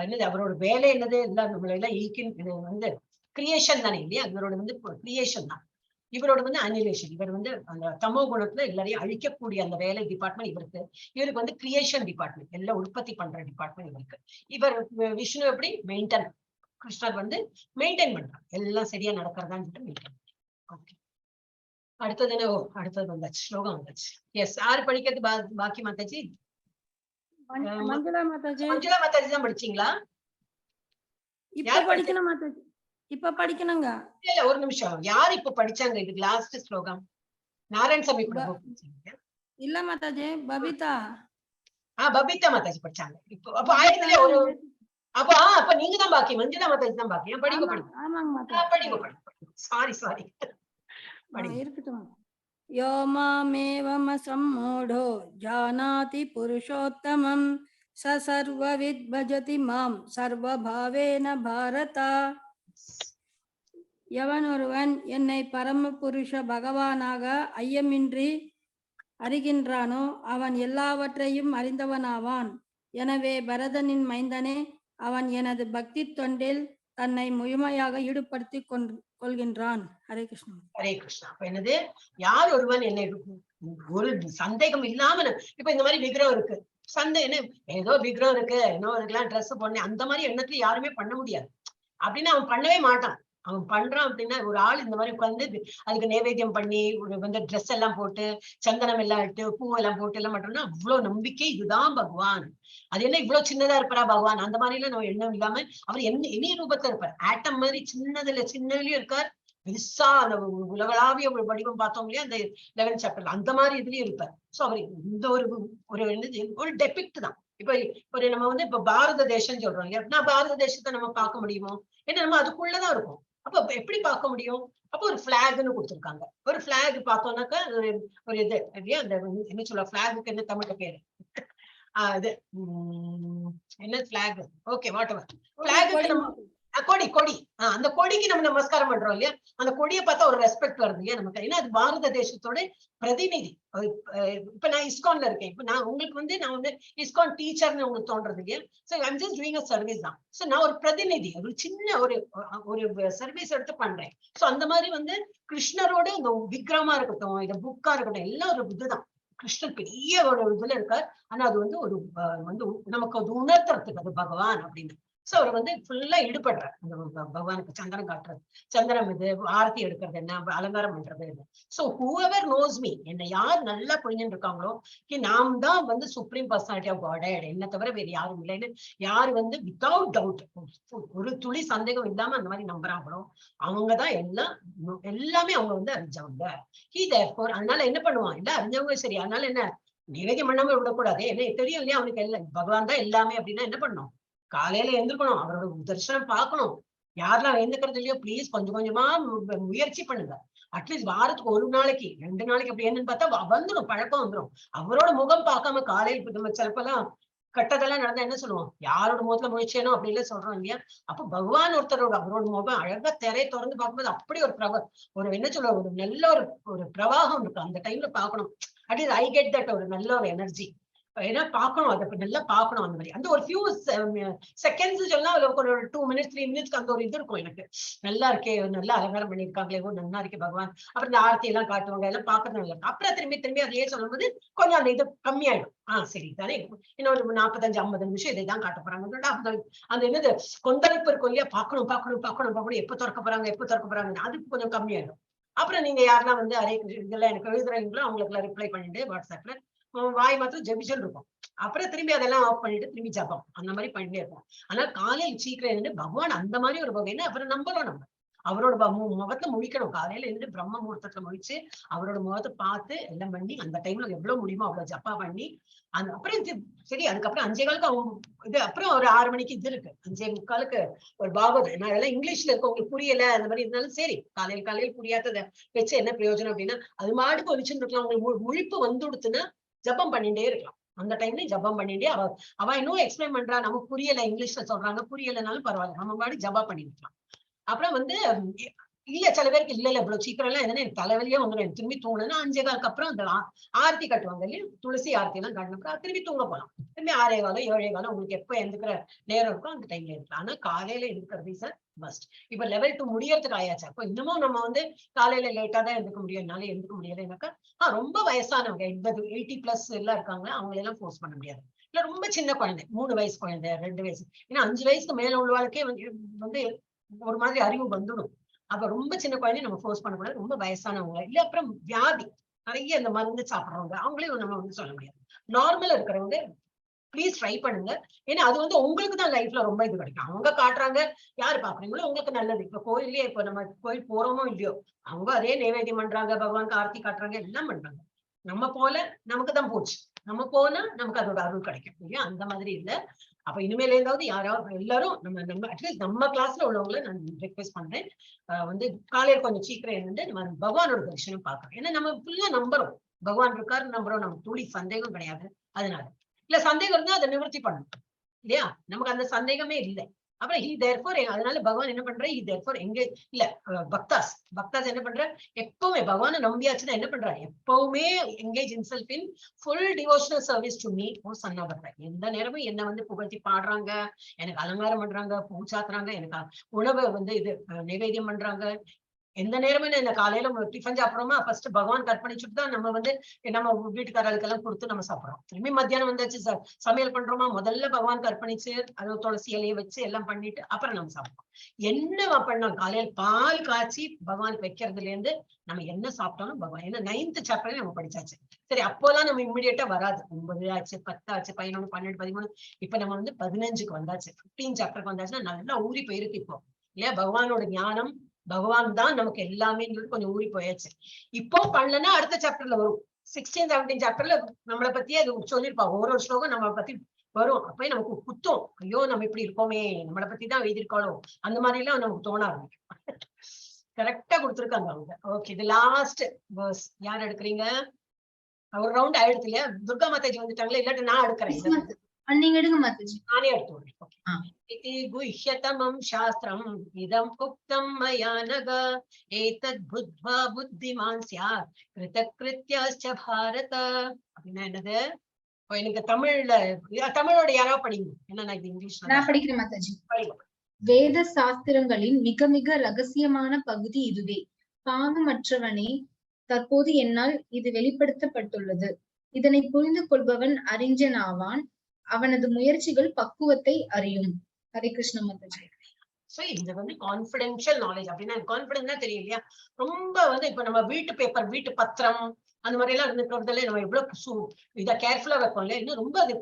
என்னது, அவரோட வேலை என்னது, எல்லாம் நம்மள எல்லாம் இது வந்து கிரியேஷன் தானே இல்லையா? இவரோட வந்து கிரியேஷன் தான். இவரோட வந்து அனிலேஷன். இவர் வந்து அந்த தமோ குணத்துல எல்லாரையும் அழிக்கக்கூடிய அந்த வேலை டிபார்ட்மெண்ட் இவருக்கு. இவருக்கு வந்து கிரியேஷன் டிபார்ட்மெண்ட், எல்லாம் உற்பத்தி பண்ற டிபார்ட்மெண்ட் இவருக்கு. இவர் விஷ்ணு எப்படி மெயின்டைன், கிருஷ்ணர் வந்து மெயின்டைன் பண்றாங்க, எல்லாம் சரியா நடக்கிறதான்னு மெயின்டைன். ஓகே, அடுத்தது என்ன? அடுத்தது வந்தாச்சு, ஸ்லோகம் வந்தாச்சு. எஸ், யாரு படிக்கிறது பாக்கி? மாதாஜி, மஞ்சுளா மாதாஜி. மஞ்சுளா மாதாஜி தான் படிச்சீங்களா? இப்ப படிக்கணும் மாதாஜி, இப்ப படிக்கணுங்க. இல்ல ஒரு நிமிஷம், யார் இப்ப படிச்சாங்க இதுக்கு லாஸ்ட் ஸ்லோகம்? நாராயணசாமி கூட இல்ல மாதாஜி, பபிதா. பபிதா மாதாஜி படிச்சாங்க. இப்போ அப்ப ஆயிரத்துல ஒரு அப்ப நீங்க தான் பாக்கி, மஞ்சுளா மாதாஜி தான் பாக்கி. படிங்க படிங்க. ஆமாங்க மாதாஜி, படிங்க. சாரி இருக்கட்டும். யோ மாமேவம சம்மூடோ ஜானாதி புருஷோத்தமம் ச சர்வவித் பஜதி மாம் சர்வபாவேன பாரதா. எவன் ஒருவன் என்னை பரம புருஷ பகவானாக ஐயமின்றி அறிகின்றானோ அவன் எல்லாவற்றையும் அறிந்தவனாவான். எனவே பரதனின் மைந்தனே, அவன் எனது பக்தி தொண்டில் தன்னை முழுமையாக ஈடுபடுத்தி கொள்கின்றான். ஹரே கிருஷ்ணா. ஹரே கிருஷ்ணா. அப்ப என்னது, யார் ஒருவன் என்னை ஒரு சந்தேகம் இல்லாம, இப்ப இந்த மாதிரி விக்கிரகம் இருக்கு, என்ன ஏதோ விக்கிரகம் இருக்கு, இன்னும் இருக்கலாம், ட்ரெஸ் போடணும், அந்த மாதிரி எண்ணத்துல யாருமே பண்ண முடியாது. அப்படின்னு அவன் பண்ணவே மாட்டான். அவன் பண்றான் அப்படின்னா, ஒரு ஆள் இந்த மாதிரி உட்காந்து அதுக்கு நைவேத்தியம் பண்ணி ஒரு வந்து ட்ரெஸ் எல்லாம் போட்டு சந்தனம் எல்லாம் இட்டு பூவெல்லாம் போட்டு எல்லாம் பண்றோம்னா அவ்வளவு நம்பிக்கை. இதுதான் பகவான். அது என்ன இவ்வளவு சின்னதா இருப்பாரா பகவான்? அந்த மாதிரி எல்லாம் நம்ம எண்ணம் இல்லாம அவர் இனி ரூபத்துல இருப்பார். ஆட்டம் மாதிரி சின்னதுலயும் இருக்கார், பெருசா அந்த உலகளாவிய ஒரு வடிவம் பார்த்தோம் இல்லையா அந்த 11th சாப்டர்ல, அந்த மாதிரி இதுலயும் இருப்பார். சோ அவர் இந்த ஒரு டெபிக்ட் தான். இப்ப ஒரு நம்ம வந்து இப்ப பாரத தேசம் சொல்றோம் இல்லையா, நான் பாரத தேசத்தை நம்ம பார்க்க முடியுமோ? ஏன்னா நம்ம அதுக்குள்ளதான் இருக்கும். அப்ப எப்படி பார்க்க முடியும்? அப்ப ஒரு பிளாக்னு கொடுத்திருக்காங்க. ஒரு பிளாக் பார்த்தோம்னாக்கா ஒரு இது இல்லையா, அந்த என்ன சொல்ல, பிளாகுக்கு என்ன தமிழ்ல பேரு? இது என்ன பிளாக்? ஓகே, வாட் எவர் பிளாகுக்கு நம்ம கொடி. அந்த கொடிக்கு நம்ம நமஸ்காரம் பண்றோம் இல்லையா? அந்த கொடியை பார்த்தா ஒரு ரெஸ்பெக்ட் வருது இல்லையா நமக்கு? ஏன்னா அது பாரத தேசத்தோட பிரதிநிதி. இப்ப நான் இஸ்கான்ல இருக்கேன். இப்ப நான் உங்களுக்கு வந்து நான் வந்து இஸ்கான் டீச்சர்னு உங்களுக்கு தோன்றது இல்லையா? So I'm just doing a service தான். சோ நான் ஒரு பிரதிநிதி, ஒரு சின்ன ஒரு சர்வீஸ் எடுத்து பண்றேன். சோ அந்த மாதிரி வந்து கிருஷ்ணரோட இந்த விக்ரமா இருக்கட்டும், இந்த புக்கா இருக்கட்டும், எல்லாம் ஒரு இதுதான். கிருஷ்ணன் பெரிய ஒரு இதுல இருக்கார். ஆனா அது வந்து ஒரு வந்து நமக்கு அது உணர்த்துறதுக்கு அது பகவான் அப்படின்னு. சோ அவர் வந்து ஃபுல்லா ஈடுபடுறார் அந்த பகவானுக்கு. சந்தனம் காட்டுறது, சந்தனம் இது, ஆரத்தி எடுக்கிறது, என்ன அலங்காரம் பண்றது இது. சோ ஹூஎவர் நோஸ் மீ, என்னை யார் நல்லா புரிஞ்சுட்டு இருக்காங்களோ, நாம் தான் வந்து சுப்ரீம் பர்சனாலிட்டி ஆஃப் காட், என்ன தவிர வேறு யாரும் இல்லைன்னு யாரு வந்து வித்தவுட் டவுட் ஒரு துளி சந்தேகம் இல்லாம அந்த மாதிரி நம்புறாங்களோ அவங்கதான் எல்லாமே அவங்க வந்து அறிஞ்சவங்க. அதனால என்ன பண்ணுவான், இல்ல அறிஞ்சவங்க சரி, அதனால என்ன நிவேதியம் பண்ணாம விடக்கூடாது. என்ன தெரியும் இல்லையா அவனுக்கு, எல்லாம் பகவான் தான் எல்லாமே அப்படின்னா என்ன பண்ணும்? காலையில எழுந்திருக்கணும், அவரோட தரிசனம் பார்க்கணும். யாரெல்லாம் எழுந்துக்கிறது இல்லையோ ப்ளீஸ் கொஞ்சம் கொஞ்சமா முயற்சி பண்ணுங்க. அட்லீஸ்ட் வாரத்துக்கு 1 நாளைக்கு 2 நாளைக்கு அப்படி என்னன்னு பார்த்தா வந்துடும், பழக்கம் வந்துடும். அவரோட முகம் பார்க்காம காலையில் நம்ம சிலப்பெல்லாம் கட்டதெல்லாம் நடந்தா என்ன சொல்லுவோம், யாரோட முகத்துல முயற்சியனோ அப்படி இல்ல சொல்றோம் இல்லையா. அப்ப பகவான் ஒருத்தரோட அவரோட முகம் அழகா திரையை திறந்து பார்க்கும்போது அப்படி ஒரு என்ன சொல்ல ஒரு நல்ல ஒரு பிரவாகம் இருக்கு. அந்த டைம்ல பாக்கணும். அட்லீஸ்ட் ஐ கெட் தட் ஒரு நல்ல ஒரு எனர்ஜி. ஏன்னா பாக்கணும், அதை நல்லா பாக்கணும். அந்த மாதிரி அந்த ஒரு ஃபியூ செகண்ட்ஸ் சொன்னா ஒரு 2 minutes 3 minutes அந்த ஒரு இது இருக்கும் எனக்கு. நல்லா இருக்கே, நல்லா அலங்காரம் பண்ணிருக்காங்களே, நல்லா இருக்கே பகவான். அப்புறம் இந்த ஆர்த்தி எல்லாம் காட்டுவாங்க, எல்லாம் பாக்குறது நல்லா இருக்கும். அப்புறம் திரும்பி அதையே சொல்லும்போது கொஞ்சம் அந்த இது கம்மியாயிடும். சரி தானே, இன்னொரு 45-50 நிமிஷம் இதை தான் காட்ட போறாங்க. அந்த என்னது கொந்தளிப்பு இருக்கும் இல்லையா, பாக்கணும் பாக்கணும் பாக்கணும் பாக்கணும், எப்ப திறக்க போறாங்க அதுக்கு கொஞ்சம் கம்மியாயிடும். அப்புறம் நீங்க யாருன்னா வந்து அரே இதெல்லாம் எனக்கு எழுதுறீங்களோ அவங்களுக்கு எல்லாம் ரிப்ளை பண்ணிட்டு வாட்ஸ்அப்ல வாய் மாத்திரம் ஜபிச்சுட்டு இருக்கும். அப்புறம் திரும்பி அதெல்லாம் ஆஃப் பண்ணிட்டு திரும்பி ஜபம் அந்த மாதிரி பண்ணிட்டே இருக்கும். ஆனா காலையில் சீக்கிரம் இருந்து பகவான் அந்த மாதிரி ஒரு வகைன்னு அப்புறம் நம்பலாம். நம்ம அவரோட முகத்தை முழிக்கணும். காலையில இருந்து பிரம்ம முகூர்த்தத்துல முழிச்சு அவரோட முகத்தை பார்த்து எல்லாம் பண்ணி அந்த டைம்ல எவ்வளவு முடியுமோ அவ்வளவு ஜப்பா பண்ணி அந்த அப்புறம் சரி அதுக்கப்புறம் 5:15 அவங்க இது அப்புறம் ஒரு 6 மணிக்கு இது இருக்கு, 5:45 ஒரு பாகவதம். நான் அதெல்லாம் இங்கிலீஷ்ல இருக்க உங்களுக்கு புரியல அந்த மாதிரி இருந்தாலும் சரி, காலையில் புரியாததை வச்சு என்ன பிரயோஜனம் அப்படின்னா அது மாட்டுக்கு ஒழிச்சுட்டு இருக்கலாம். உங்களுக்கு முழிப்பு வந்து கொடுத்துன்னா ஜபம் பண்ணிட்டே இருக்கலாம். அந்த டைம்ல ஜபம் பண்ணிட்டே அவ இன்னும் எக்ஸ்பிளைன் பண்றா, நமக்கு புரியல, இங்கிலீஷ்ல சொல்றாங்க, புரியலனாலும் பரவாயில்ல, நம்ம பாடி ஜபா பண்ணிருக்கலாம். அப்புறம் வந்து இல்ல சில பேருக்கு இல்ல இவ்வளவு சீக்கிரம் எல்லாம் எதுனா எனக்கு தலைவலியே வந்துடும், திரும்பி தூங்கணும்னா 5:15 அப்புறம் அந்த ஆர்த்தி கட்டுவாங்க இல்லையா, துளசி ஆர்த்தி எல்லாம் கட்டினப்பறம் திரும்பி தூங்க போலாம். திரும்பி 6:15 7:15 உங்களுக்கு எப்ப எந்துக்கிற நேரம் இருக்கோ அந்த டைம்ல இருக்கலாம். ஆனா காலையில இருக்கிறது சார் மஸ்ட். இப்ப லெவல் 2 முடியறதுக்கு ஆயாச்சு. அப்போ இன்னமும் நம்ம வந்து காலையில லேட்டா தான் எழுந்துக்க முடியும், என்னால எழுந்துக்க முடியலைன்னாக்கா ரொம்ப வயசானவங்க 80+ எல்லாம் இருக்காங்க, அவங்களை எல்லாம் ஃபோர்ஸ் பண்ண முடியாது. இல்ல ரொம்ப சின்ன குழந்தை 3 வயசு குழந்தை 2 வயசு, ஏன்னா 5 வயசுக்கு மேல உள்ளவாளுக்கே வந்து ஒரு மாதிரி அறிவு வந்துடும். அப்ப ரொம்ப சின்ன குழந்தைய நம்ம ஃபோர்ஸ் பண்ணக்கூடாது. ரொம்ப வயசானவங்க இல்ல அப்புறம் வியாதி நிறைய இந்த மருந்து சாப்பிடுறவங்க அவங்களையும் நம்ம வந்து சொல்ல முடியாது. நார்மலா இருக்கிறவங்க ப்ளீஸ் ட்ரை பண்ணுங்க. ஏன்னா அது வந்து உங்களுக்கு தான் லைஃப்ல ரொம்ப இது கிடைக்கும். அவங்க காட்டுறாங்க, யாரு பாக்குறீங்களோ உங்களுக்கு நல்லது. இப்ப கோயிலே இப்ப நம்ம கோயில் போறோமோ இல்லையோ அவங்க அதே நைவேத்தியம் பண்றாங்க, பகவான் ஆர்த்தி காட்டுறாங்க, எல்லாம் பண்றாங்க. நம்ம போல நமக்கு தான் போச்சு, நம்ம போனா நமக்கு அதோட அருள் கிடைக்கும் இல்லையா. அந்த மாதிரி இல்ல. அப்ப இனிமேல இருந்தாவது யாராவது எல்லாரும் நம்ம அட்லீஸ்ட் நம்ம கிளாஸ்ல உள்ளவங்களை நான் ரெக்வெஸ்ட் பண்றேன், வந்து காலையில கொஞ்சம் சீக்கிரம் இருந்து நம்ம பகவானோட தரிசனம் பார்க்கறோம். ஏன்னா நம்ம ஃபுல்லா நம்புறோம் பகவான் இருக்காரு, நம்புறோம், நமக்கு துளி சந்தேகம் கிடையாது. அதனால இல்ல சந்தேகம் இருந்தா அதை நிவர்த்தி பண்ணணும் இல்லையா, நமக்கு அந்த சந்தேகமே இல்லை. அப்புறம் he therefore அதனால பகவான் என்ன பண்ற, he therefore எங்க இல்ல பக்தாஸ் என்ன பண்ற, எப்பவுமே பகவானை நம்பியாச்சுன்னா என்ன பண்றாரு, எப்பவுமே engage himself in full devotional service to me, ஓ சன்னா பண்றேன். எந்த நேரமும் என்ன வந்து புகழ்த்தி பாடுறாங்க, எனக்கு அலங்காரம் பண்றாங்க, பூச்சாத்துறாங்க, எனக்கு உணவை வந்து இது நைவேத்தியம் பண்றாங்க. எந்த நேரமும் இந்த காலையில டிஃபன் சாப்பிடுறோமா ஃபர்ஸ்ட் பகவான் கற்பணிச்சுட்டு தான் நம்ம வந்து நம்ம வீட்டுக்காரர்களுக்கு எல்லாம் கொடுத்து நம்ம சாப்பிடுறோம். திரும்பி மத்தியானம் வந்தாச்சு சமையல் பண்றோமா, முதல்ல பகவான் கற்பணிச்சு அது துளசி இலையை வச்சு எல்லாம் பண்ணிட்டு அப்புறம் நம்ம சாப்பிடுறோம். என்ன பண்ணோம், காலையில பால் காய்ச்சி பகவானுக்கு வைக்கிறதுல இருந்து நம்ம என்ன சாப்பிட்டாலும் பகவான். ஏன்னா 9th சாப்டர்ல நம்ம படிச்சாச்சு. சரி அப்போலாம் நம்ம இம்மிடியேட்டா வராது, 9 ஆச்சு 10 ஆச்சு 11 12 13 இப்ப நம்ம வந்து 15க்கு வந்தாச்சு, 15 சாப்டருக்கு வந்தாச்சுன்னா நல்லா ஊறி போயிருக்கு இப்போ இல்லையா. பகவானோட ஞானம் பகவான் தான் நமக்கு எல்லாமே கொஞ்சம் ஊறி போயாச்சு. இப்போ பண்ணலன்னா அடுத்த சாப்டர்ல வரும், 16 17 சாப்டர்ல நம்மளை பத்தியே அது சொல்லியிருப்பாங்க. ஒரு ஸ்லோகம் நம்மளை பத்தி வரும். அப்பயே நமக்கு குத்தம், ஐயோ நம்ம இப்படி இருக்கோமே, நம்மளை பத்தி தான் எழுதியிருக்காளோ அந்த மாதிரி எல்லாம் நமக்கு தோண ஆரம்பிக்கும். கரெக்டா கொடுத்துருக்காங்க அவங்க. ஓகே, இது லாஸ்ட் வேர்ஸ் யார் எடுக்கிறீங்க? ஒரு ரவுண்ட் ஆயிடுச்சு இல்லையா. துர்கா மாதாஜி வந்துட்டாங்களா, இல்லாட்டி நான் எடுக்கிறேன். நீங்க எடுங்க மாதாஜி. நானே எடுத்து इति गुह्यतमं शास्त्रम् इदम् उक्तं मया नघ एतद् बुद्ध्वा बुद्धिमान् स्यात् कृतकृत्याश्च भारत. அப்படின்னா என்னது? எனக்கு தமிழோட யாரா படிங்க, என்ன நான் இங்கிலீஷ்ல நான் படிக்கிறேன் மாதாஜி. வேத சாஸ்திரங்களின் மிக மிக ரகசியமான பகுதி இதுவே. பாவமற்றவனே, தற்போது என்னால் இது வெளிப்படுத்தப்பட்டுள்ளது. இதனை புரிந்து கொள்பவன் அறிஞன் ஆவான், அவனது முயற்சிகள் பக்குவத்தை அறியும். ஹரே கிருஷ்ண மாதாஜி. சோ இது வந்து கான்பிடென்ஷியல் நாலேஜ். அப்படின்னா கான்பிடன்ஸ் தெரியும் இல்லையா. ரொம்ப வந்து இப்ப நம்ம வீட்டு பேப்பர் வீட்டு பத்திரம் அந்த மாதிரி எல்லாம் இருந்துக்கிறதுல நம்ம எவ்வளவு இதை கேர்ஃபுல்லா வைப்போம் இல்லையா. இன்னும் ரொம்ப அது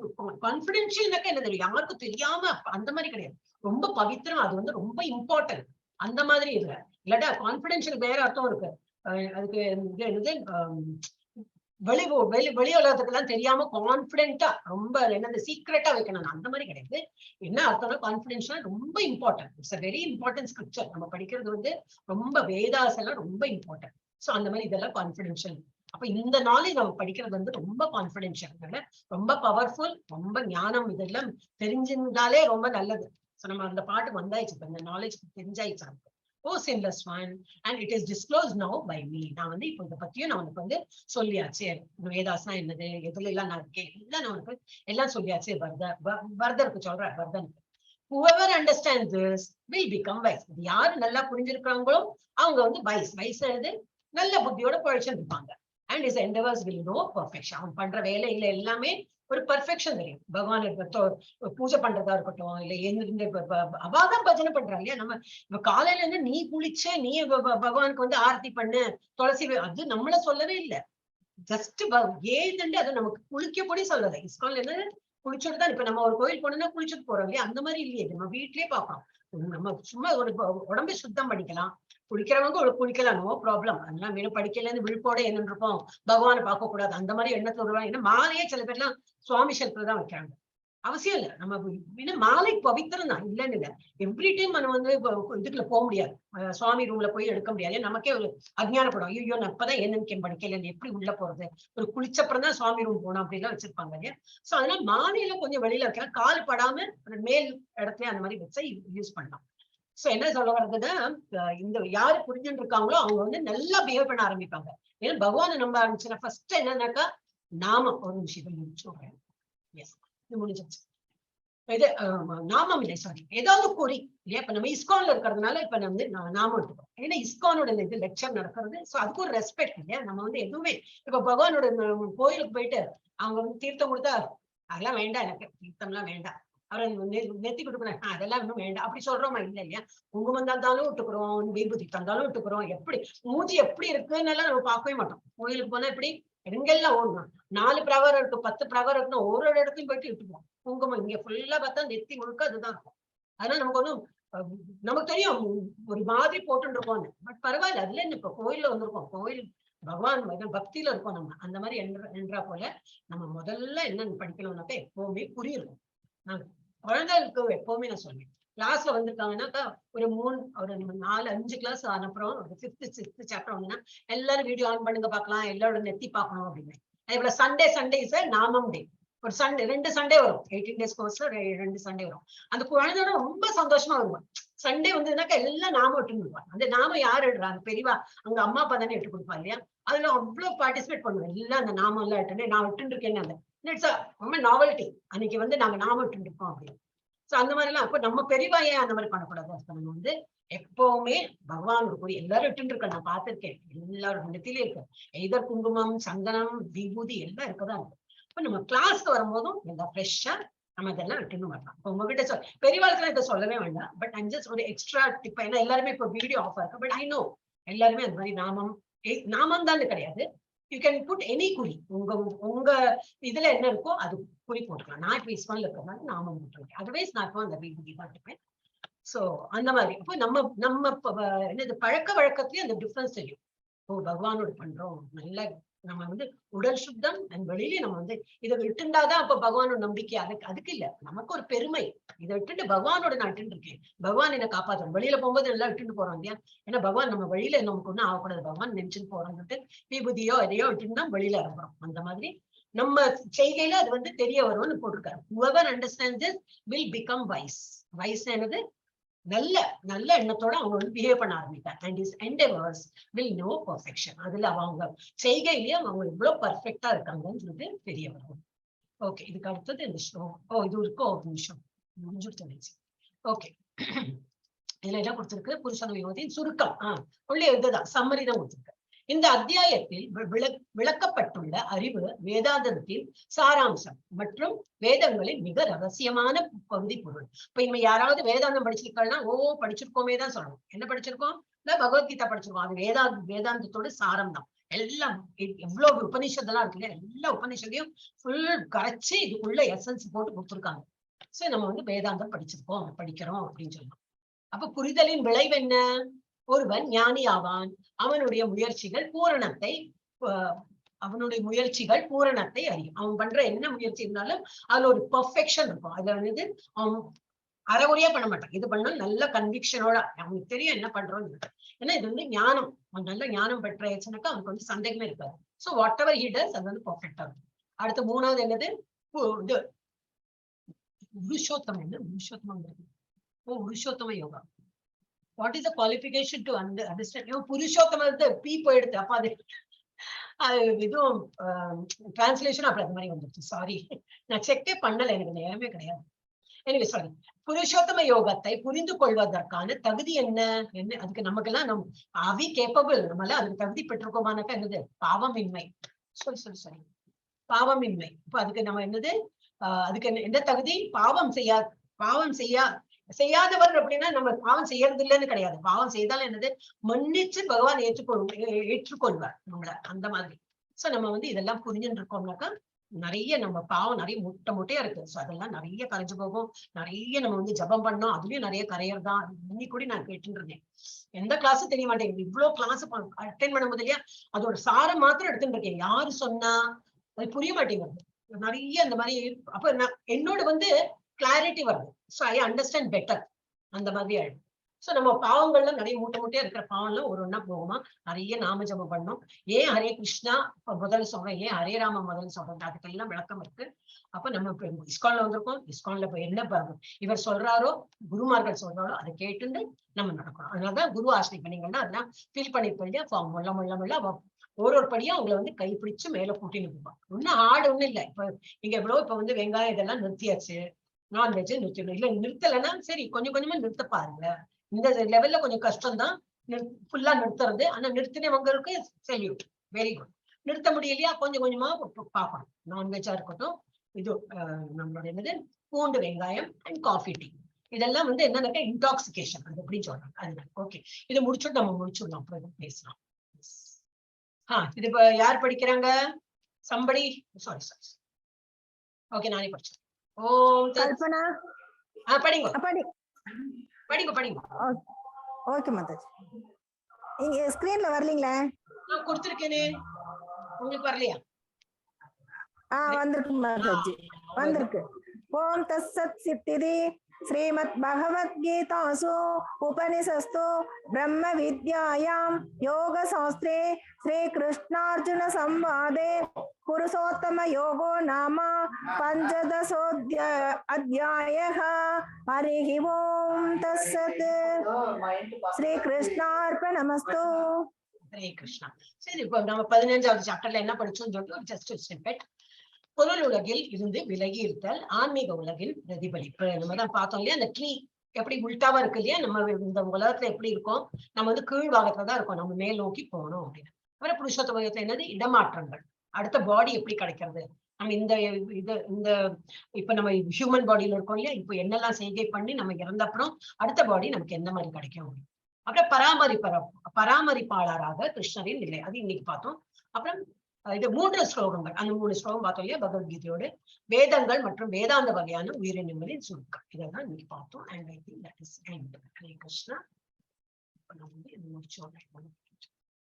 கான்பிடென்ஷியல்னாக்கா என்ன தெரியும், யாருக்கும் தெரியாம அந்த மாதிரி கிடையாது, ரொம்ப பவித்திரம், அது வந்து ரொம்ப இம்பார்ட்டன்ட் அந்த மாதிரி இல்ல. இல்லாட்டா கான்பிடென்ஷியல் வேற அர்த்தம் இருக்கு அதுக்கு. என்னது வெளி உலகத்துக்கெல்லாம் தெரியாம கான்பிடென்ட்டா ரொம்ப என்னது சீக்ரெட்டா வைக்கணும் அந்த மாதிரி கிடையாது. என்ன அர்த்தம்னா கான்பிடென்ஷியல் ரொம்ப important, it's very important scripture. நம்ம படிக்கிறது வந்து ரொம்ப வேதாஸ் எல்லாம் ரொம்ப இம்பார்ட்டன்ட். சோ அந்த மாதிரி இதெல்லாம் கான்பிடென்ஷியல் அப்ப இந்த நாலேஜ் நம்ம படிக்கிறது வந்து ரொம்ப கான்பிடென்ஷியல், ரொம்ப பவர்ஃபுல், ரொம்ப ஞானம் இதெல்லாம் தெரிஞ்சிருந்தாலே ரொம்ப நல்லது. சோ நம்ம அந்த பாட்டுக்கு வந்தாயிடுச்சு, இப்ப இந்த நாலேஜ் தெரிஞ்சாயிடுச்சு நமக்கு. ஓ sinless one and it is disclosed now by me. நான் வந்து இப்போ இதை பத்தியும் நான் உனக்கு வந்து சொல்லியாச்சு. வேதாஸ்னா என்னது, எதுல எல்லாம் நான் இருக்கேன், எல்லாம் நான் உனக்கு எல்லாம் சொல்லியாச்சு. பரதருக்கு சொல்றேன், பரதனுக்கு whoever understands this will become wise. இது யாரு நல்லா புரிஞ்சிருக்காங்களோ அவங்க வந்து வயசு நல்ல புத்தியோட பழிச்சிருப்பாங்க. And his endeavors will know perfection. அவன் பண்ற வேலையில எல்லாமே ஒரு பெர்ஃபெக்ஷன் தெரியும். பகவான் பூஜை பண்றதா இருக்கட்டும், இல்ல எழுந்து அவாதான் பஜனை பண்றாங்க இல்லையா. நம்ம இப்ப காலையில இருந்து நீ குளிச்ச, நீ பகவானுக்கு வந்து ஆரத்தி பண்ணு, துளசி, அது நம்மள சொல்லவே இல்லை. ஜஸ்ட் ஏதுண்டு அது நமக்கு குளிக்கப்படி சொல்லலை. இஸ்கான்ல என்ன குளிச்சுட்டு தான், இப்ப நம்ம ஒரு கோயில் போனோம்னா குளிச்சுட்டு போறோம் இல்லையா, அந்த மாதிரி இல்லையே. நம்ம வீட்லயே பார்ப்போம். நம்ம சும்மா ஒரு உடம்பை சுத்தம் பண்ணிக்கலாம், குளிக்கிறவங்க குளிக்கலாம், நோ ப்ராப்ளம். அதெல்லாம் வேணும். படிக்கலன்னு விழுப்போட என்ன இருப்போம், பகவானை பார்க்க கூடாது அந்த மாதிரி எண்ணத்துல வருவாங்க. ஏன்னா மாலையே சில பேர்லாம் சுவாமி ஷெல்ஃப்ல தான் வைக்கிறாங்க. அவசியம் இல்லை. நம்ம மாலை பவித்திரம் தான், இல்லைன்னு இல்லை. எவ்ரி டைம் நம்ம வந்து இதுக்குள்ள போக முடியாது, சுவாமி ரூம்ல போய் எடுக்க முடியாது. நமக்கே ஒரு அஜ்ஞானப்படும், ஐயோ நான் அப்பதான் என்னன்னு படிக்கல, எப்படி உள்ள போறது, ஒரு குளிச்சப்புறம் தான் சுவாமி ரூம் போனோம் அப்படிலாம் வச்சிருப்பாங்க இல்லையா. சோ அதனால மாலையில கொஞ்சம் வெளியில வைக்கலாம், கால் படாம மேல் இடத்துல அந்த மாதிரி வச்சா யூஸ் பண்ணலாம். சோ என்ன சொல்ல வர்றதுன்னா, இந்த யாரு புரிஞ்சுட்டு இருக்காங்களோ அவங்க வந்து நல்லா பிஹேவ் பண்ண ஆரம்பிப்பாங்க. ஏன்னா பகவானை நம்ப ஆரம்பிச்சுன்னா ஃபர்ஸ்ட் என்னன்னாக்கா நாமம். ஒரு நிமிஷம் சொல்றேன். எஸ், இது முடிஞ்சிருச்சு. இது நாமம் இல்லை, சாரி, ஏதாவது குறி இல்லையா. இப்ப நம்ம இஸ்கான்ல இருக்கிறதுனால இப்ப நம்ம வந்து நாமம் எடுத்துக்கோம். ஏன்னா இஸ்கானோட இது லெக்சர் நடக்கிறது. சோ அதுக்கு ஒரு ரெஸ்பெக்ட் இல்லையா. நம்ம வந்து எதுவுமே இப்ப பகவானோட கோயிலுக்கு போயிட்டு அவங்க வந்து தீர்த்தம் கொடுத்தா அதெல்லாம் வேண்டாம், எனக்கு தீர்த்தம்லாம் வேண்டாம், அவரை நெத்தி கொடுக்குறேன், அதெல்லாம் இன்னும் வேண்டாம் அப்படி சொல்றோமா, இல்ல இல்லையா. குங்குமம் தந்தாலும் விட்டுக்கிறோம், விபூதி தந்தாலும் விட்டுக்கிறோம். எப்படி மூஞ்சி எப்படி இருக்குன்னு எல்லாம் நம்ம பார்க்கவே மாட்டோம். கோயிலுக்கு போனா எப்படி எங்கெல்லாம் ஓடணும், 4 பிரகாரம் இருக்கு, 10 பிரகாரம் இருக்குன்னா ஒரு இடத்தையும் போயிட்டு விட்டுக்குவோம். குங்குமம் இங்க ஃபுல்லா பார்த்தா நெத்தி முழுக்க அதுதான் இருக்கும். அதனால நமக்கு ஒன்றும் நமக்கு தெரியும் ஒரு மாதிரி போட்டுட்டு இருக்கோம்னு. பட் பரவாயில்ல, அதுல என்ன, இப்ப கோயில்ல வந்திருக்கோம், கோயில் பகவான் பக்தியில இருக்கோம் நம்ம. அந்த மாதிரி என்றா போல நம்ம முதல்ல என்னன்னு படிக்கணும்னாக்கா எப்பவுமே புரியும். நான் குழந்தைகளுக்கு எப்பவுமே நான் சொல்லுவேன், கிளாஸ்ல வந்திருக்காங்கன்னாக்கா ஒரு 4-5 கிளாஸ் அனுப்புறோம், ஒரு 5th 6th சாப்டர் வந்தீங்கன்னா எல்லாரும் வீடியோ ஆன் பண்ணுங்க பாக்கலாம், எல்லாரோட நெத்தி பார்க்கணும் அப்படின்னு. அதே போல சண்டே இஸ் நாமம் டே. ஒரு சண்டே 2 சண்டே வரும், 18 days கோர்ஸ்ல 2 சண்டே வரும். அந்த குழந்தையோட ரொம்ப சந்தோஷமா வருவான். சண்டே வந்ததுனாக்கா எல்லாம் நாமம் இட்டு கொடுப்பாங்க. அந்த நாமம் யார் எடுறாங்க, பெரியவா அங்க அம்மா அப்பா தானே இட்டு கொடுப்பா இல்லையா. அதுல அவ்வளவு பார்ட்டிசிபேட் பண்ணுவேன். எல்லாம் அந்த நாமம் எல்லாம் இட்டு நான் விட்டு இருக்கேன்னு அந்த ரொம்ப நாவல்டி. அன்னைக்கு வந்து நாங்க நாமம் இட்டு இருக்கோம் அப்படின்னு. சோ அந்த மாதிரி எல்லாம் அப்ப நம்ம பெரியவாயே அந்த மாதிரி பண்ணக்கூடாது. நம்ம வந்து எப்பவுமே பகவானோட கூடி எல்லாரும் இட்டு இருக்க நான் பார்த்திருக்கேன். எல்லாரோட நெத்திலே இருக்கு எதர் குங்குமம், சந்தனம், விபூதி எல்லாம் இருக்கதான் இருக்கு. இப்ப நம்ம கிளாஸ்க்கு வரும்போதும் எல்லாம் ஃப்ரெஷ்ஷா நம்ம இதெல்லாம் விட்டுன்னு வரலாம். இப்போ உங்ககிட்ட பெரியவாளுக்கெல்லாம் இதை சொல்லவே வேண்டாம். பட் ஐம் ஜஸ்ட் ஒரு எக்ஸ்ட்ரா டிப். ஏன்னா எல்லாருமே இப்போ வீடியோ ஆஃப் இருக்கு. பட் ஐ நோ எல்லாருமே அந்த மாதிரி நாமம் தான் கிடையாது. யூ கேன் புட் எனி குறி. உங்க இதுல என்ன இருக்கோ அது குறி போட்டுக்கலாம். நான் இப்போ இஸ்கான்ல இருக்கிறதுனால நாமம் போட்டுருக்கேன். அதர்வைஸ் நான் இப்போ அந்த விபூதி தான் இருப்பேன். சோ அந்த மாதிரி அப்போ நம்ம என்னது பழக்க வழக்கத்துலயும் அந்த டிஃபரன்ஸ் தெரியும். ஓ பகவானோட பண்றோம் நல்ல நம்ம வந்து உடல் சுத்தம் வெளியிலே நம்ம வந்து இதை விட்டுண்டாதான் அப்ப பகவானோட நம்பிக்கை. அதுக்கு இல்ல, நமக்கு ஒரு பெருமை. இதை விட்டுட்டு பகவானோட நான் இட்டு இருக்கேன், பகவான் என்ன காப்பாற்றணும். வெளியில போகும்போது எல்லாம் விட்டுட்டு போறோம் இல்லையா. ஏன்னா பகவான் நம்ம வழியில நமக்கு ஒன்னும் ஆகக்கூடாது, பகவான் நினைச்சுட்டு போறோம்னுட்டு விபூதியோ எதையோ விட்டுட்டு தான் வெளியில இறங்குறோம். அந்த மாதிரி நம்ம செய்கையில அது வந்து தெரிய வரும்னு போட்டிருக்காரு. whoever understands this will become wise. wise என்னது நல்ல நல்ல எண்ணத்தோட அவங்க வந்து பிஹேவ் பண்ண ஆரம்பித்தார். And his endeavors will know perfection. அதுல அவங்க செய்கையிலேயே அவங்க இவ்வளவு பர்ஃபெக்டா இருக்காங்கன்னு சொல்லிட்டு தெரிய வரும். ஓகே, இதுக்கு அடுத்தது இந்த இது இருக்கோ ஒரு நிமிஷம் முடிஞ்சுட்டு. ஓகே, இதுல என்ன கொடுத்திருக்கு, புருஷன விரோதியின் சுருக்கம். உள்ளே இதுதான் சம்மரி தான் கொடுத்திருக்கு. இந்த அத்தியாயத்தில் விளக்கப்பட்டுள்ள அறிவு வேதாந்தத்தின் சாராம்சம் மற்றும் வேதங்களின் மிக ரகசியமான பகுதி பொருள். இப்ப இனிமே யாராவது வேதாந்தம் படிச்சிருக்கோம்னா படிச்சிருக்கோமே தான் சொல்லணும். என்ன படிச்சிருக்கோம், பகவத்கீதா படிச்சிருக்கோம். அது வேதாந்தத்தோட சாரம் தான். எல்லாம் எவ்வளவு உபநிஷதெல்லாம் இருக்குல்ல, எல்லா உபநிஷதையும் ஃபுல் கரைச்சி இதுக்குள்ள எசன்ஸ் போட்டு கொடுத்துருக்காங்க. சோ நம்ம வந்து வேதாந்தம் படிக்கிறோம் அப்படின்னு சொல்லலாம். அப்ப புரிதலின் விளைவு என்ன, ஒருவன் ஞானி ஆவான். அவனுடைய முயற்சிகள் பூரணத்தை அறியும். அவன் பண்ற என்ன முயற்சி இருந்தாலும் அதுல ஒரு பெர்ஃபெக்ஷன் இருக்கும். அதுல வந்து அவன் அறகுறையா பண்ண மாட்டான். இது பண்ணாலும் நல்ல கன்விக்ஷனோட அவனுக்கு தெரியும் என்ன பண்றோம்னு. ஏன்னா இது வந்து ஞானம். அவன் நல்ல ஞானம் பெற்றாச்சுனாக்கா அவனுக்கு வந்து சந்தேகமே இருக்காது. So what ever he does அது வந்து பர்ஃபெக்டா இருக்கும். அடுத்து மூணாவது என்னது, இது புருஷோத்தமம். என்ன Purushottamam? Purushottama yoga. What is the qualification to understand? புருஷோத்தமத்தை பி போயிடுது. அப்ப அது இதுவும் டிரான்ஸ்லேஷன் அப்படி அந்த மாதிரி வந்துருச்சு. சாரி, நான் செக்கே பண்ணல, எனக்கு நேரமே கிடையாது. எனவே சாரி, புருஷோத்தம யோகத்தை புரிந்து கொள்வதற்கான தகுதி என்ன? அதுக்கு நமக்கெல்லாம் அவி கேப்பபிள், நம்மளால அதுக்கு தகுதி பெற்றிருக்கோமானாக்கா என்னது? பாவமின்மை. சரி பாவமின்மை. இப்ப அதுக்கு நம்ம என்னது, அதுக்கு என்ன தகுதி? பாவம் செய்யாதவர் அப்படின்னா நம்ம பாவம் செய்யறது இல்லைன்னு கிடையாது. பாவம் செய்தாலும் என்னது, மன்னிச்சு பகவான் ஏற்றுக்கொள்வார் நம்மள, அந்த மாதிரி. சோ நம்ம வந்து இதெல்லாம் புரிஞ்சுட்டு இருக்கோம்னாக்கா நிறைய நம்ம பாவம் நிறைய முட்டையா இருக்கு. சோ அதெல்லாம் நிறைய கரைஞ்சு போகும். நிறைய நம்ம வந்து ஜபம் பண்ணோம், அதுலயும் நிறைய கரையறதான். இன்னைக்கு கூட நான் கேட்டுட்டு இருந்தேன், எந்த கிளாஸும் தெரிய மாட்டேங்குது. இவ்வளவு கிளாஸ் அட்டென்ட் பண்ண போது இல்லையா, அதோட சாரம் மாத்திரம் எடுத்துட்டு இருக்கேன். யாரு சொன்னா அது புரிய மாட்டேங்குது. நிறைய இந்த மாதிரி. அப்ப என்னோட வந்து கிளாரிட்டி வருது. So I understand better. அந்த மாதிரி ஆயிடும். சோ நம்ம பாவங்கள்லாம் நிறைய மூட்டையா இருக்கிற பாவம்லாம் ஒரு ஒண்ணா போகுமா, நிறைய நாம ஜபம் பண்ணோம். ஏன் ஹரே கிருஷ்ணா முதல்ல சொல்றேன், ஏன் ஹரே ராம முதல்ல சொல்றேன், அதுக்கெல்லாம் விளக்கம் இருக்கு. அப்ப நம்ம இஸ்கான்ல வந்திருக்கோம். இஸ்கான்ல இப்ப என்ன இவர் சொல்றாரோ, குருமார்கள் சொல்றாரோ அதை கேட்டுட்டு நம்ம நடக்கணும். அதனாலதான் குரு ஆசிரியை பண்ணீங்கன்னா அதெல்லாம் ஃபீல் பண்ணிருப்பீங்க. முள்ள ஒரு படியா உங்களை வந்து கைப்பிடிச்சு மேல கூட்டின்னு இருப்பான். ஒன்னும் ஆடு ஒண்ணும் இல்லை. இப்ப இங்க எவ்வளவு இப்ப வந்து வெங்காயம் இதெல்லாம் நிறுத்தியாச்சு, நான்வெஜ் நிறுத்தணும். இல்ல நிறுத்தலைன்னா சரி, கொஞ்சம் கொஞ்சமா நிறுத்த பாருங்க. இந்த லெவல்ல கொஞ்சம் கஷ்டம் தான் ஃபுல்லா நிறுத்துறது. ஆனா நிறுத்தினவங்களுக்கு செல்யூட், வெரி குட். நிறுத்த முடியலையா கொஞ்சம் கொஞ்சமா பார்க்கணும். நான்வெஜ்ஜா இருக்கட்டும், இது நம்மளோட என்னது பூண்டு, வெங்காயம் அண்ட் காஃபி, டீ, இதெல்லாம் வந்து என்னன்னாக்கா இன்டாக்சிகேஷன் அது அப்படின்னு சொல்றாங்க. அதுதான் ஓகே. இதை முடிச்சுட்டு நம்ம முடிச்சுடலாம், அப்புறம் பேசலாம். இது இப்ப யார் படிக்கிறாங்க? Somebody sorry. ஓகே, நானே படிச்சேன். ஓம் கல்பனா. படிங்க. ஓகே மாதாஜி. இங்க ஸ்கிரீன்ல வரலீங்களே. நான் கொடுத்திருக்கேனே, உங்களுக்கு வரலையா? வந்திருக்கு மாதாஜி, வந்திருக்கு. ஓம் தஸ்ஸத் சித்திதி ஸ்ரீமத் பகவத் கீதாசு உபனிஷஸ்து பிரம்ம வித்யாயாம் யோக சாஸ்திரே ஸ்ரீ கிருஷ்ணார்ஜுன சம்வாதே புருஷோத்தம யோகோ நாம பஞ்சதசோத்ய அத்யாயः. ஹரிஹி ஓம் தஸ்ஸத். ஸ்ரீ கிருஷ்ணார்ப்பணமஸ்து. ஹரே கிருஷ்ணா. சரி, இப்போ நம்ம 15வது சாப்டர்ல என்ன படிச்சோம்னு சொல்லிட்டு ஜஸ்ட் ஸ்னிப்பெட். பொருள் உலகில் இருந்து விலகி இருத்தல், ஆன்மீக உலகில் பிரதிபலிப்பு. நம்ம தான் பார்த்தோம் இல்லையா, அந்த ட்ரீ எப்படி உள்டாவா இருக்கு இல்லையா, நம்ம இந்த உலகத்துல எப்படி இருக்கோம், நம்ம வந்து கீழ் பாகத்துலதான் இருக்கோம், நம்ம மேல் நோக்கி போகணும் அப்படின்னு. அப்புறம் புருஷோத்தம யோகத்துல என்னது, இடமாற்றங்கள். அடுத்த பாடி எப்படி கிடைக்கிறது, நம்ம இந்த இப்ப நம்ம ஹியூமன் பாடியில இருக்கோம் இல்லையா, இப்ப என்னெல்லாம் செய்கை பண்ணி நம்ம இறந்த அப்புறம் அடுத்த பாடி நமக்கு எந்த மாதிரி கிடைக்கும். அப்புறம் பராமரிப்பாளராக கிருஷ்ணரின் நிலை, அது இன்னைக்கு பார்த்தோம். அப்புறம் இது 3 ஸ்லோகங்கள், அந்த 3 ஸ்லோகம் பார்த்தோம் இல்லையா, பகவத்கீதையோடு வேதங்கள் மற்றும் வேதாந்த வகையான உயிரினங்களின் சுருக்கம், இதெல்லாம் இன்னைக்கு பார்த்தோம். And I think that is end. Hare Krishna. முடிச்சோம்.